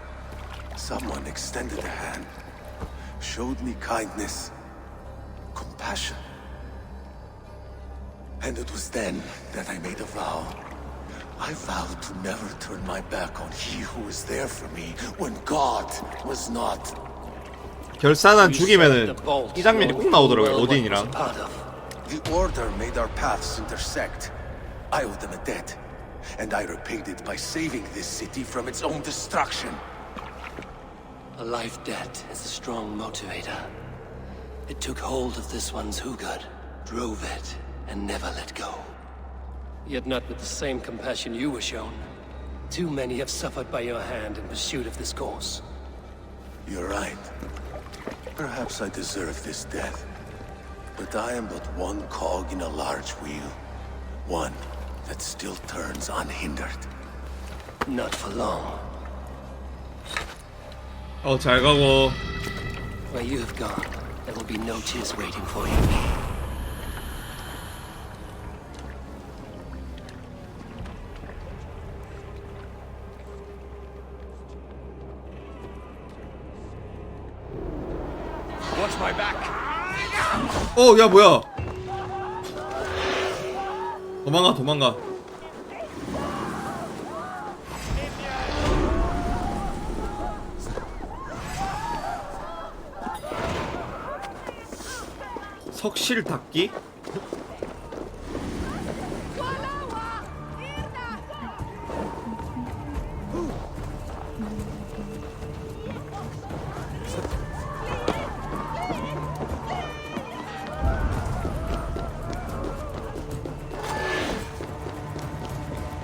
someone extended a hand, showed me kindness, compassion. And it was then that I made a vow. I vowed to never turn my back on he who was there for me when God was not. 결산한 죽이면은 이 장면이 꼭 나오더라고요, 오딘이랑. The Order made our paths intersect. I owed them a debt, and I repaid it by saving this city from its own destruction. A life debt is a strong motivator. It took hold of this one's Hugad, drove it, and never let go. Yet not with the same compassion you were shown. Too many have suffered by your hand in pursuit of this course. You're right. Perhaps I deserve this death. But I am but one cog in a large wheel. One that still turns unhindered. Not for long. 잘 가고. Where you have gone, there will be no tears waiting for you. Watch my back. 야, 뭐야? 도망가. 석실 닦기?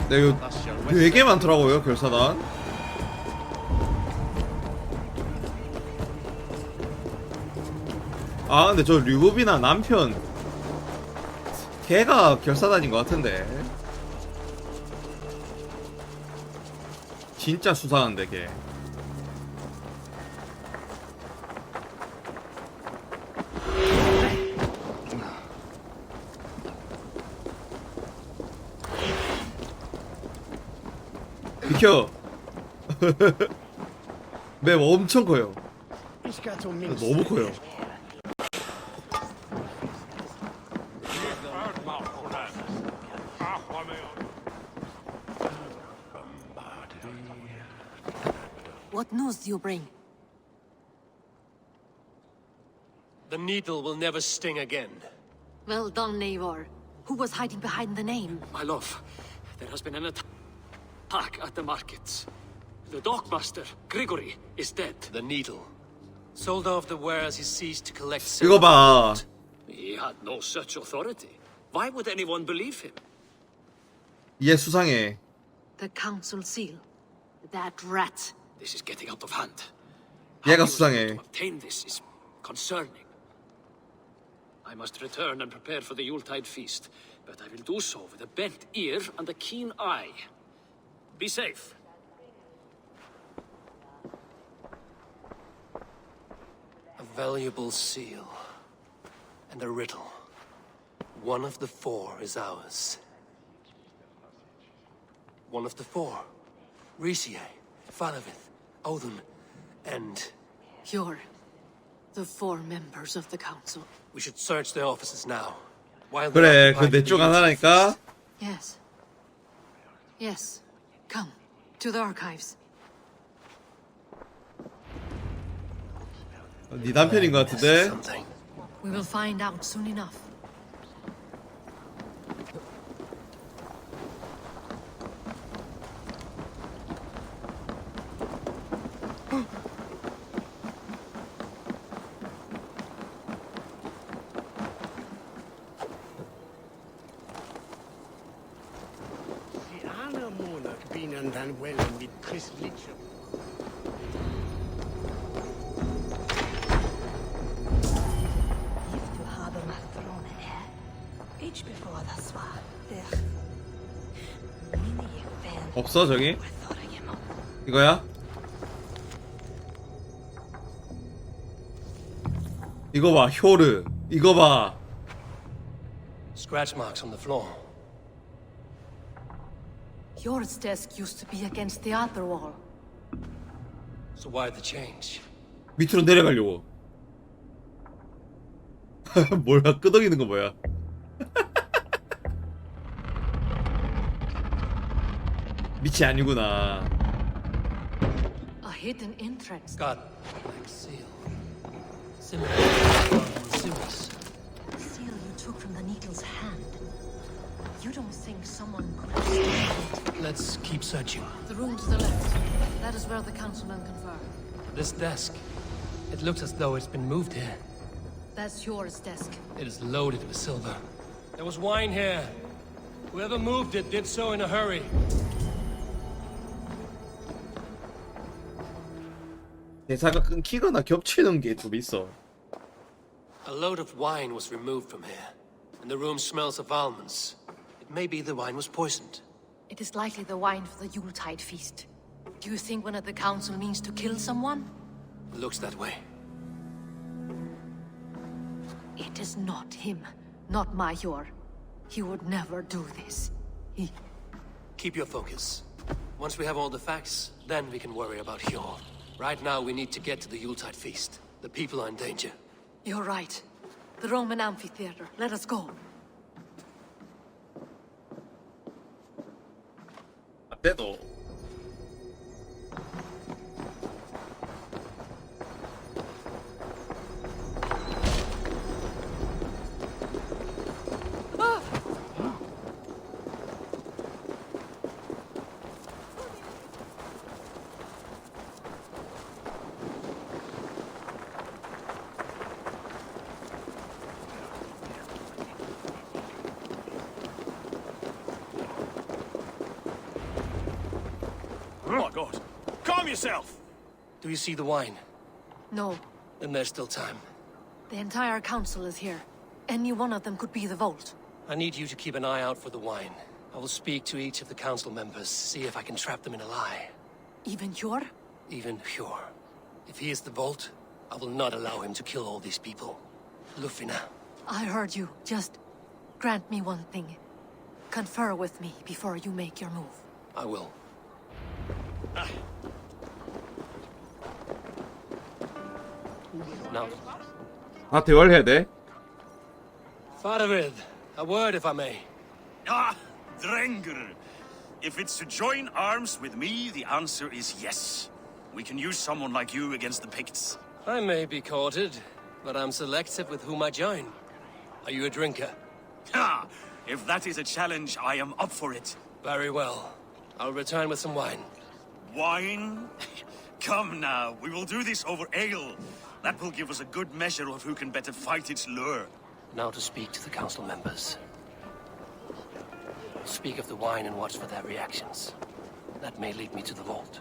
네, 이거 되게 많더라고요, 결사단. 근데 저 류브비나 남편 걔가 결사단인 것 같은데. 진짜 수상한데 걔. 비켜. 맵 엄청 커요. 너무 커요. What news do you bring? The needle will never sting again. Well done, Eivor. Who was hiding behind the name? My love, there has been an attack at the markets. The dockmaster, Grigory, is dead. The needle. Sold off the wares he ceased to collect 이거 silver. 봐. He had no such authority. Why would anyone believe him? 얘 수상해. The council seal. That rat. This is getting out of hand. 얘가 수상해. To obtain this is concerning. I must return and prepare for the Yuletide feast, but I will do so with a bent ear and a keen eye. Be safe. A valuable seal. And a riddle. One of the four is ours. One of the four. Ricie, Faravith, Odin, and... You're the four members of the council. We should search their offices now. While 그래, 그 내 쪽 하나라니까. Yes. Yes. Come. To the archives. 네 남편인 것 같은데. We will find out soon enough. 없어 저기? 이거야? 이거 봐, 효르. 이거 봐. Scratch marks on the floor. Yours desk used to be against the other wall. So why the change? 밑으로 내려가려고. 뭐야, 끄덕이는 거 뭐야? 밑이 아니구나. A hidden entrance. Got like seal. Similar to sewers. The seal you took from the needle's hand. You don't think someone could have stolen it? Let's keep searching. The room to the left. That is where the councilmen confer. This desk. It looks as though it's been moved here. That's yours desk. It is loaded with silver. There was wine here. Whoever moved it did so in a hurry. 대사가 끊기거나 겹치는 게 좀 있어. A load of wine was removed from here, and the room smells of almonds. It may be the wine was poisoned. It is likely the wine for the Yuletide feast. Do you think one of the council means to kill someone? It looks that way. It is not him, not Major. He would never do this. He... Keep your focus. Once we have all the facts, then we can worry about Hjor. Right now, we need to get to the Yuletide feast. The people are in danger. You're right. The Roman amphitheater. Let us go. 그래도 Oh my God! Calm yourself! Do you see the wine? No. Then there's still time. The entire council is here. Any one of them could be the vault. I need you to keep an eye out for the wine. I will speak to each of the council members, see if I can trap them in a lie. Even Hjor? Even Hjor. If he is the vault, I will not allow him to kill all these people. Lufina. I heard you. Just grant me one thing. Confer with me before you make your move. I will. Now, 아 대화를 해야 돼? Faravid, a word if I may. Ah, Drengr. If it's to join arms with me, the answer is yes. We can use someone like you against the Picts. I may be courted, but I'm selective with whom I join. Are you a drinker? Ha! If that is a challenge, I am up for it. Very well. I'll return with some wine. Wine? Come now, we will do this over ale. That will give us a good measure of who can better fight its lure. Now to speak to the council members. Speak of the wine and watch for their reactions. That may lead me to the vault.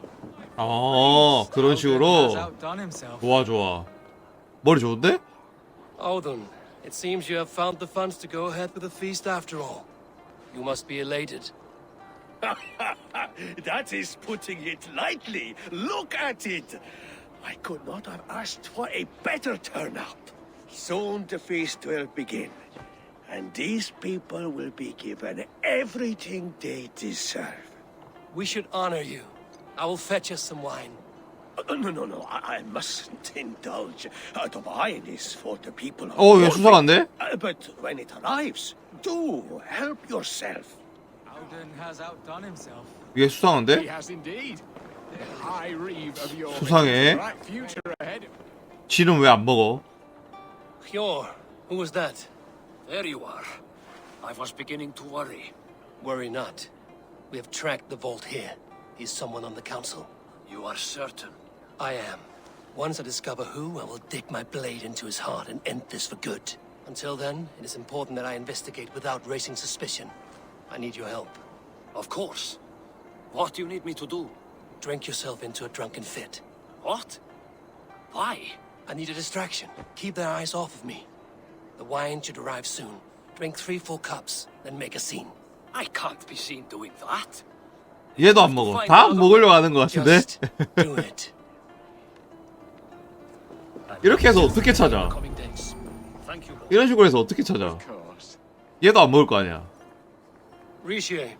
그런 식으로. 좋아, 좋아. 머리 좋은데? Odin, it seems you have found the funds to go ahead with the feast after all. You must be elated. That is putting it lightly. Look at it. I could not have asked for a better turnout. Soon the feast will begin, and these people will be given everything they deserve. We should honor you. I will fetch us some wine. No, I mustn't indulge. The wine is for the people of 얘 수상한데? But when it arrives, do help yourself. Alden has outdone himself. 얘 수상한데? He has indeed. The high reeve of your 수상해. bright future ahead. 지는 왜 안 먹어? Hjor, who was that? There you are. I was beginning to worry. Worry not. We have tracked the vault here. Is someone on the council? You are certain? I am. Once I discover who, I will dig my blade into his heart and end this for good. Until then, it is important that I investigate without raising suspicion. I need your help. Of course. What do you need me to do? Drink yourself into a drunken fit. What? Why? I need a distraction. Keep their eyes off of me. The wine should arrive soon. Drink 3 full cups, then make a scene. I can't be seen doing that. 얘도 안 먹어. 다 안 먹으려고 하는 것 같은데? Do it. 이렇게 해서 어떻게 찾아? 이런 식으로 해서 어떻게 찾아? 얘도 안 먹을 거 아니야. Riche,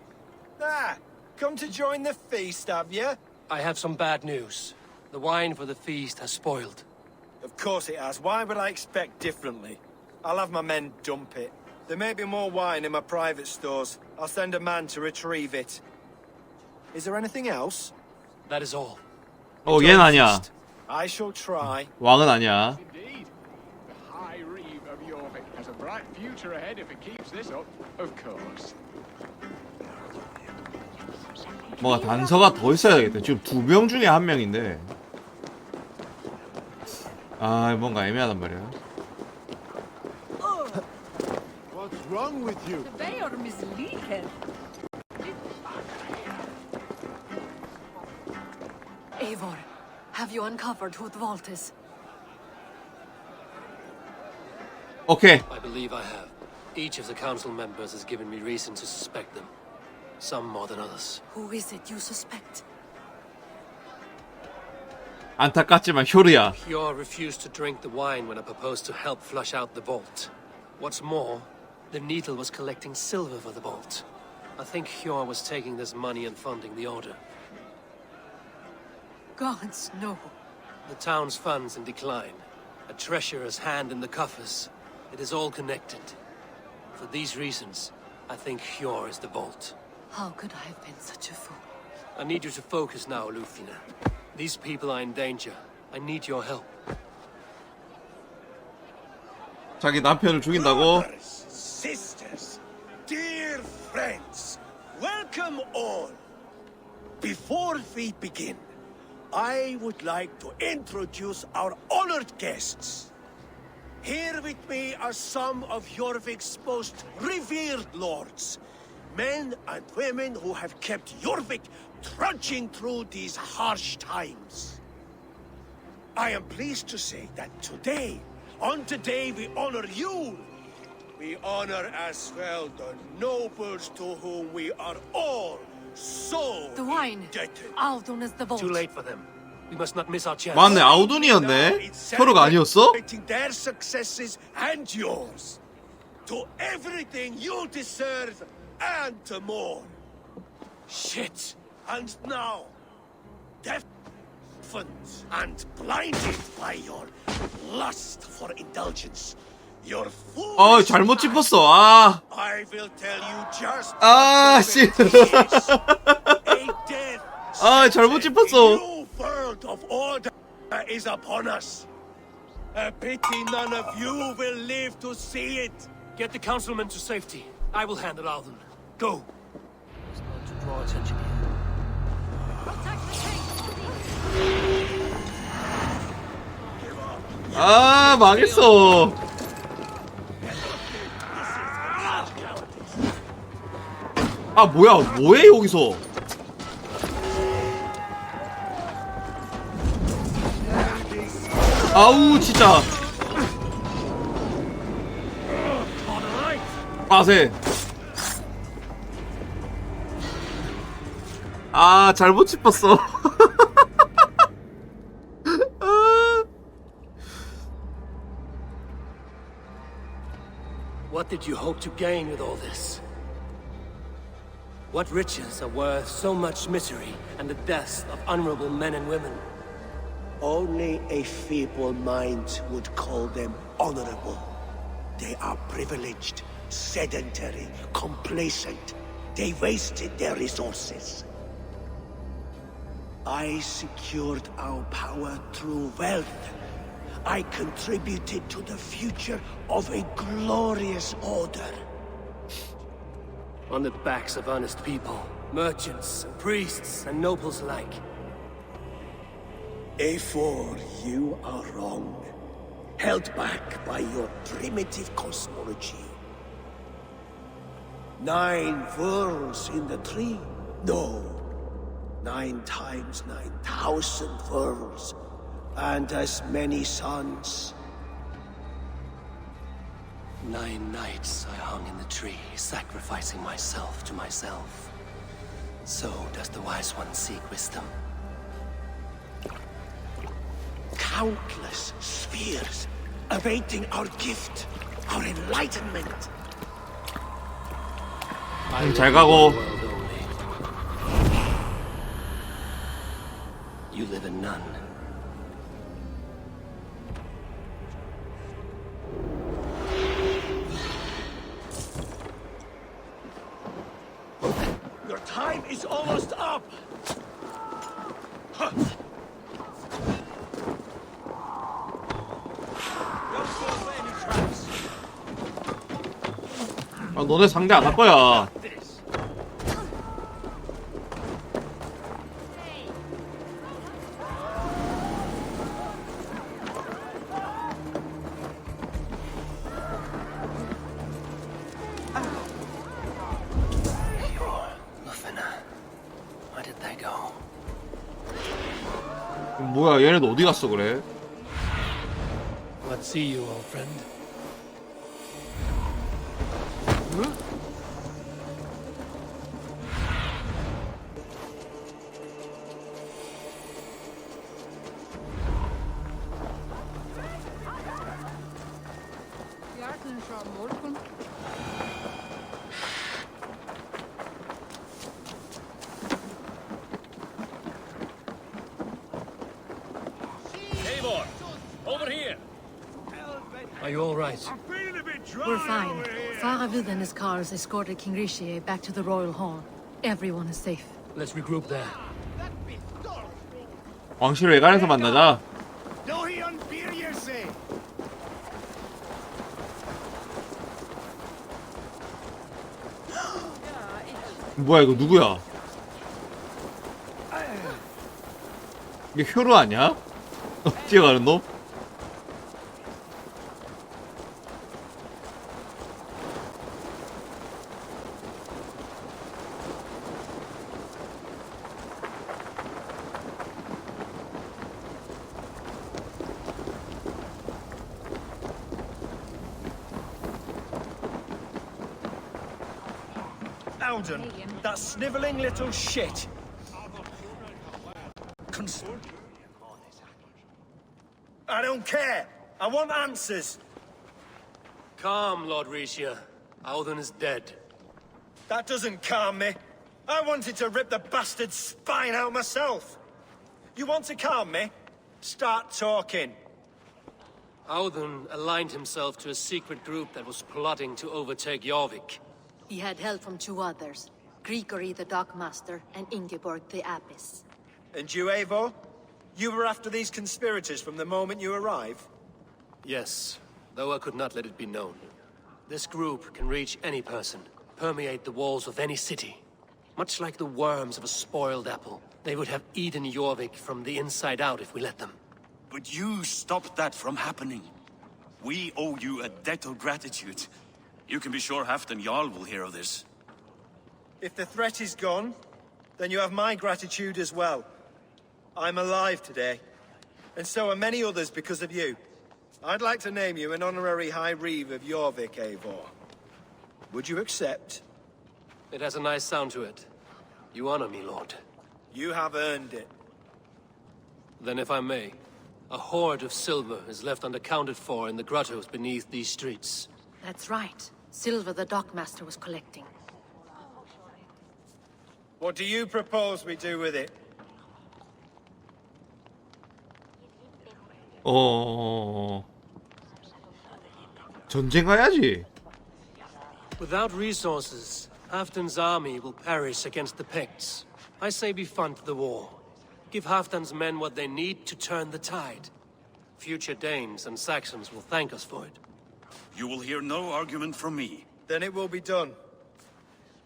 Come to join the feast, have you? I have some bad news. The wine for the feast has spoiled. Of course it has. Why would I expect differently? I'll have my men dump it. There may be more wine in my private stores. I'll send a man to retrieve it. Is there anything else? That is all. 얘는 아니야. I shall try. 왕은 아니야. Indeed. The high reeve of Yorvik has a bright future ahead if it keeps this up, of course. 뭔가 단서가 더 있어야겠다. 지금 2명 중에 1명인데. 뭔가 애매하단 말이야. What's wrong with you? They are misleading. Eivor, have you uncovered who the vault is? Okay. I believe I have. Each of the council members has given me reason to suspect them. Some more than others. Who is it you suspect? 안타깝지만 효르야. Hjor refused to drink the wine when I proposed to help flush out the vault. What's more, the Needle was collecting silver for the vault. I think Hjor was taking this money and funding the order. Gods, no. The town's funds in decline. A treasurer's hand in the coffers. It is all connected. For these reasons, I think Hjor is the vault. How could I have been such a fool? I need you to focus now, Luthina. These people are in danger. I need your help. 자기 남편을 죽인다고? Brothers, sisters, dear friends, welcome all. Before we begin, I would like to introduce our honored guests. Here with me are some of Jorvik's most revered lords, men and women who have kept Jorvik trudging through these harsh times. I am pleased to say that today, on the day we honor you, we honor as well the nobles to whom we are all so The wine. indebted. Aldon is the vault. Too late for them. We must not miss our chance. 맞네, 아우둔이었네. 효르가 아니었어? Celebrating their successes and yours. To everything you deserve and more. Shit! And now, deafened and blinded by your lust for indulgence, your foolish 잘못 짚었어. I will tell you just 씨. 잘못 짚었어. new world of order is upon us. A pity none of you will live to see it. Get the councilmen to safety. I will handle Alden. Go! It's not to draw attention here. 아 망했어. 아 뭐해 여기서. 아우 진짜. 빠세. 아 잘못 짚었어. What did you hope to gain with all this? What riches are worth so much misery and the deaths of honorable men and women? Only a feeble mind would call them honorable. They are privileged, sedentary, complacent. They wasted their resources. I secured our power through wealth. I contributed to the future of a glorious order. On the backs of honest people, merchants, and priests, and nobles alike. A4, you are wrong. Held back by your primitive cosmology. 9 worlds in the tree? No. 9 times 9,000 worlds. And as many suns. 9 nights I hung in the tree, sacrificing myself to myself. So does the wise one seek wisdom. Countless spheres, awaiting our gift, our enlightenment. 잘 가고. You live in none. Your time is almost up! Huh. 아 너네 상대 안 할 거야. 뭐야 얘네도 어디 갔어 그래? What see you, old friend? Over here! Are you all right? We're fine. Faravid and his cars escorted King Rishi back to the royal hall. Everyone is safe. Let's regroup there. 왕실 외관에서 만나자. 뭐야 이거 누구야? 이게 효로 아니야? 뛰어가는 놈? Alden, that snivelling little shit. I don't care. I want answers. Calm, Lord Rishia. Alden is dead. That doesn't calm me. I wanted to rip the bastard's spine out myself. You want to calm me? Start talking. Alden aligned himself to a secret group that was plotting to overtake Jorvik. He had help from 2 others, Grigory the Dockmaster and Ingeborg the Abbess. And you, Eivor? You were after these conspirators from the moment you arrived? Yes, though I could not let it be known. This group can reach any person, permeate the walls of any city. Much like the worms of a spoiled apple, they would have eaten Jorvik from the inside out if we let them. But you stopped that from happening. We owe you a debt of gratitude. You can be sure Halfdan Jarl will hear of this. If the threat is gone, then you have my gratitude as well. I'm alive today, and so are many others because of you. I'd like to name you an honorary High Reeve of Jorvik, Eivor. Would you accept? It has a nice sound to it. You honor me, Lord. You have earned it. Then if I may, a hoard of silver is left unaccounted for in the grottos beneath these streets. That's right. Silver the dockmaster was collecting. What do you propose we do with it? 전쟁해야지. Without resources, Halfdan's army will perish against the Picts. I say we fund the war. Give Halfdan's men what they need to turn the tide. Future Danes and Saxons will thank us for it. You will hear no argument from me. Then it will be done.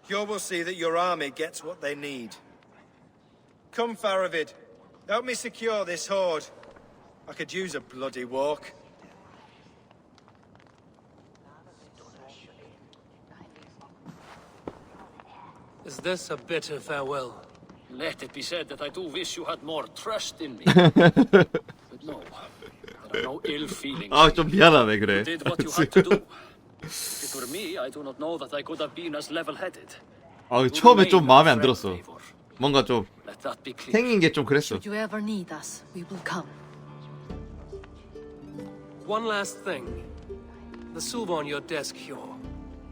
You will see that your army gets what they need. Come, Faravid. Help me secure this hoard. I could use a bloody walk. Is this a bitter farewell? Let it be said that I do wish you had more trust in me. But no, there are no ill feelings. 좀 미안하네 그래. You did what you had to do. If it were me, I do not know that I could have been as level-headed. 처음에 좀 마음에 안 들었어. 뭔가 좀 Let that be clear. 생긴 게 좀 그랬어. Should you ever need us, we will come. One last thing. The silver on your desk, Hjor.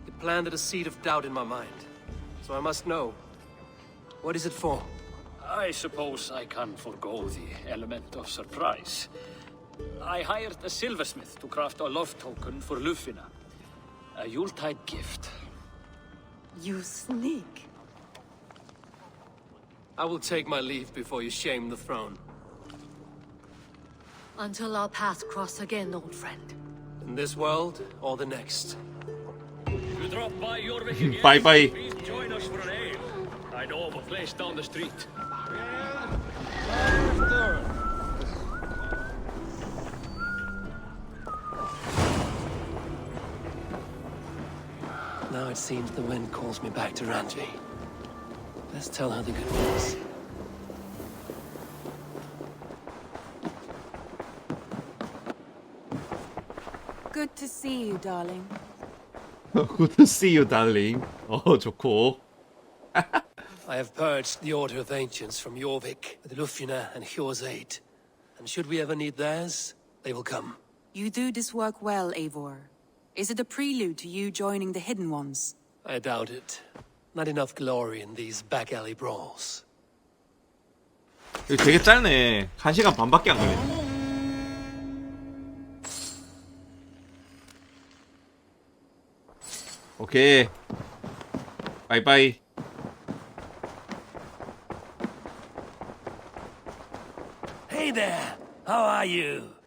It planted a seed of doubt in my mind. So I must know. What is it for? I suppose I can forgo the element of surprise. I hired a silversmith to craft a love token for Lufina. A Yuletide gift. You sneak. I will take my leave before you shame the throne. Until our paths cross again, old friend. In this world or the next. You drop by Jorvik again? Bye bye. Please join us for an ale. I know of a place down the street. Now it seems the wind calls me back to Ranji. Let's tell her the good news. Good to see you, darling. Good to see you, darling. 좋고. I have purged the Order of Ancients from Jorvik with Lufina and Hjor's aid. And should we ever need theirs, they will come. You do this work well, Eivor. Is it a prelude to you joining the Hidden Ones? I doubt it. Not enough glory in these back alley brawls. 이거 되게 짧네. 1시간 반밖에 안 걸려. 오케이. 바이바이. Hey there! How are you?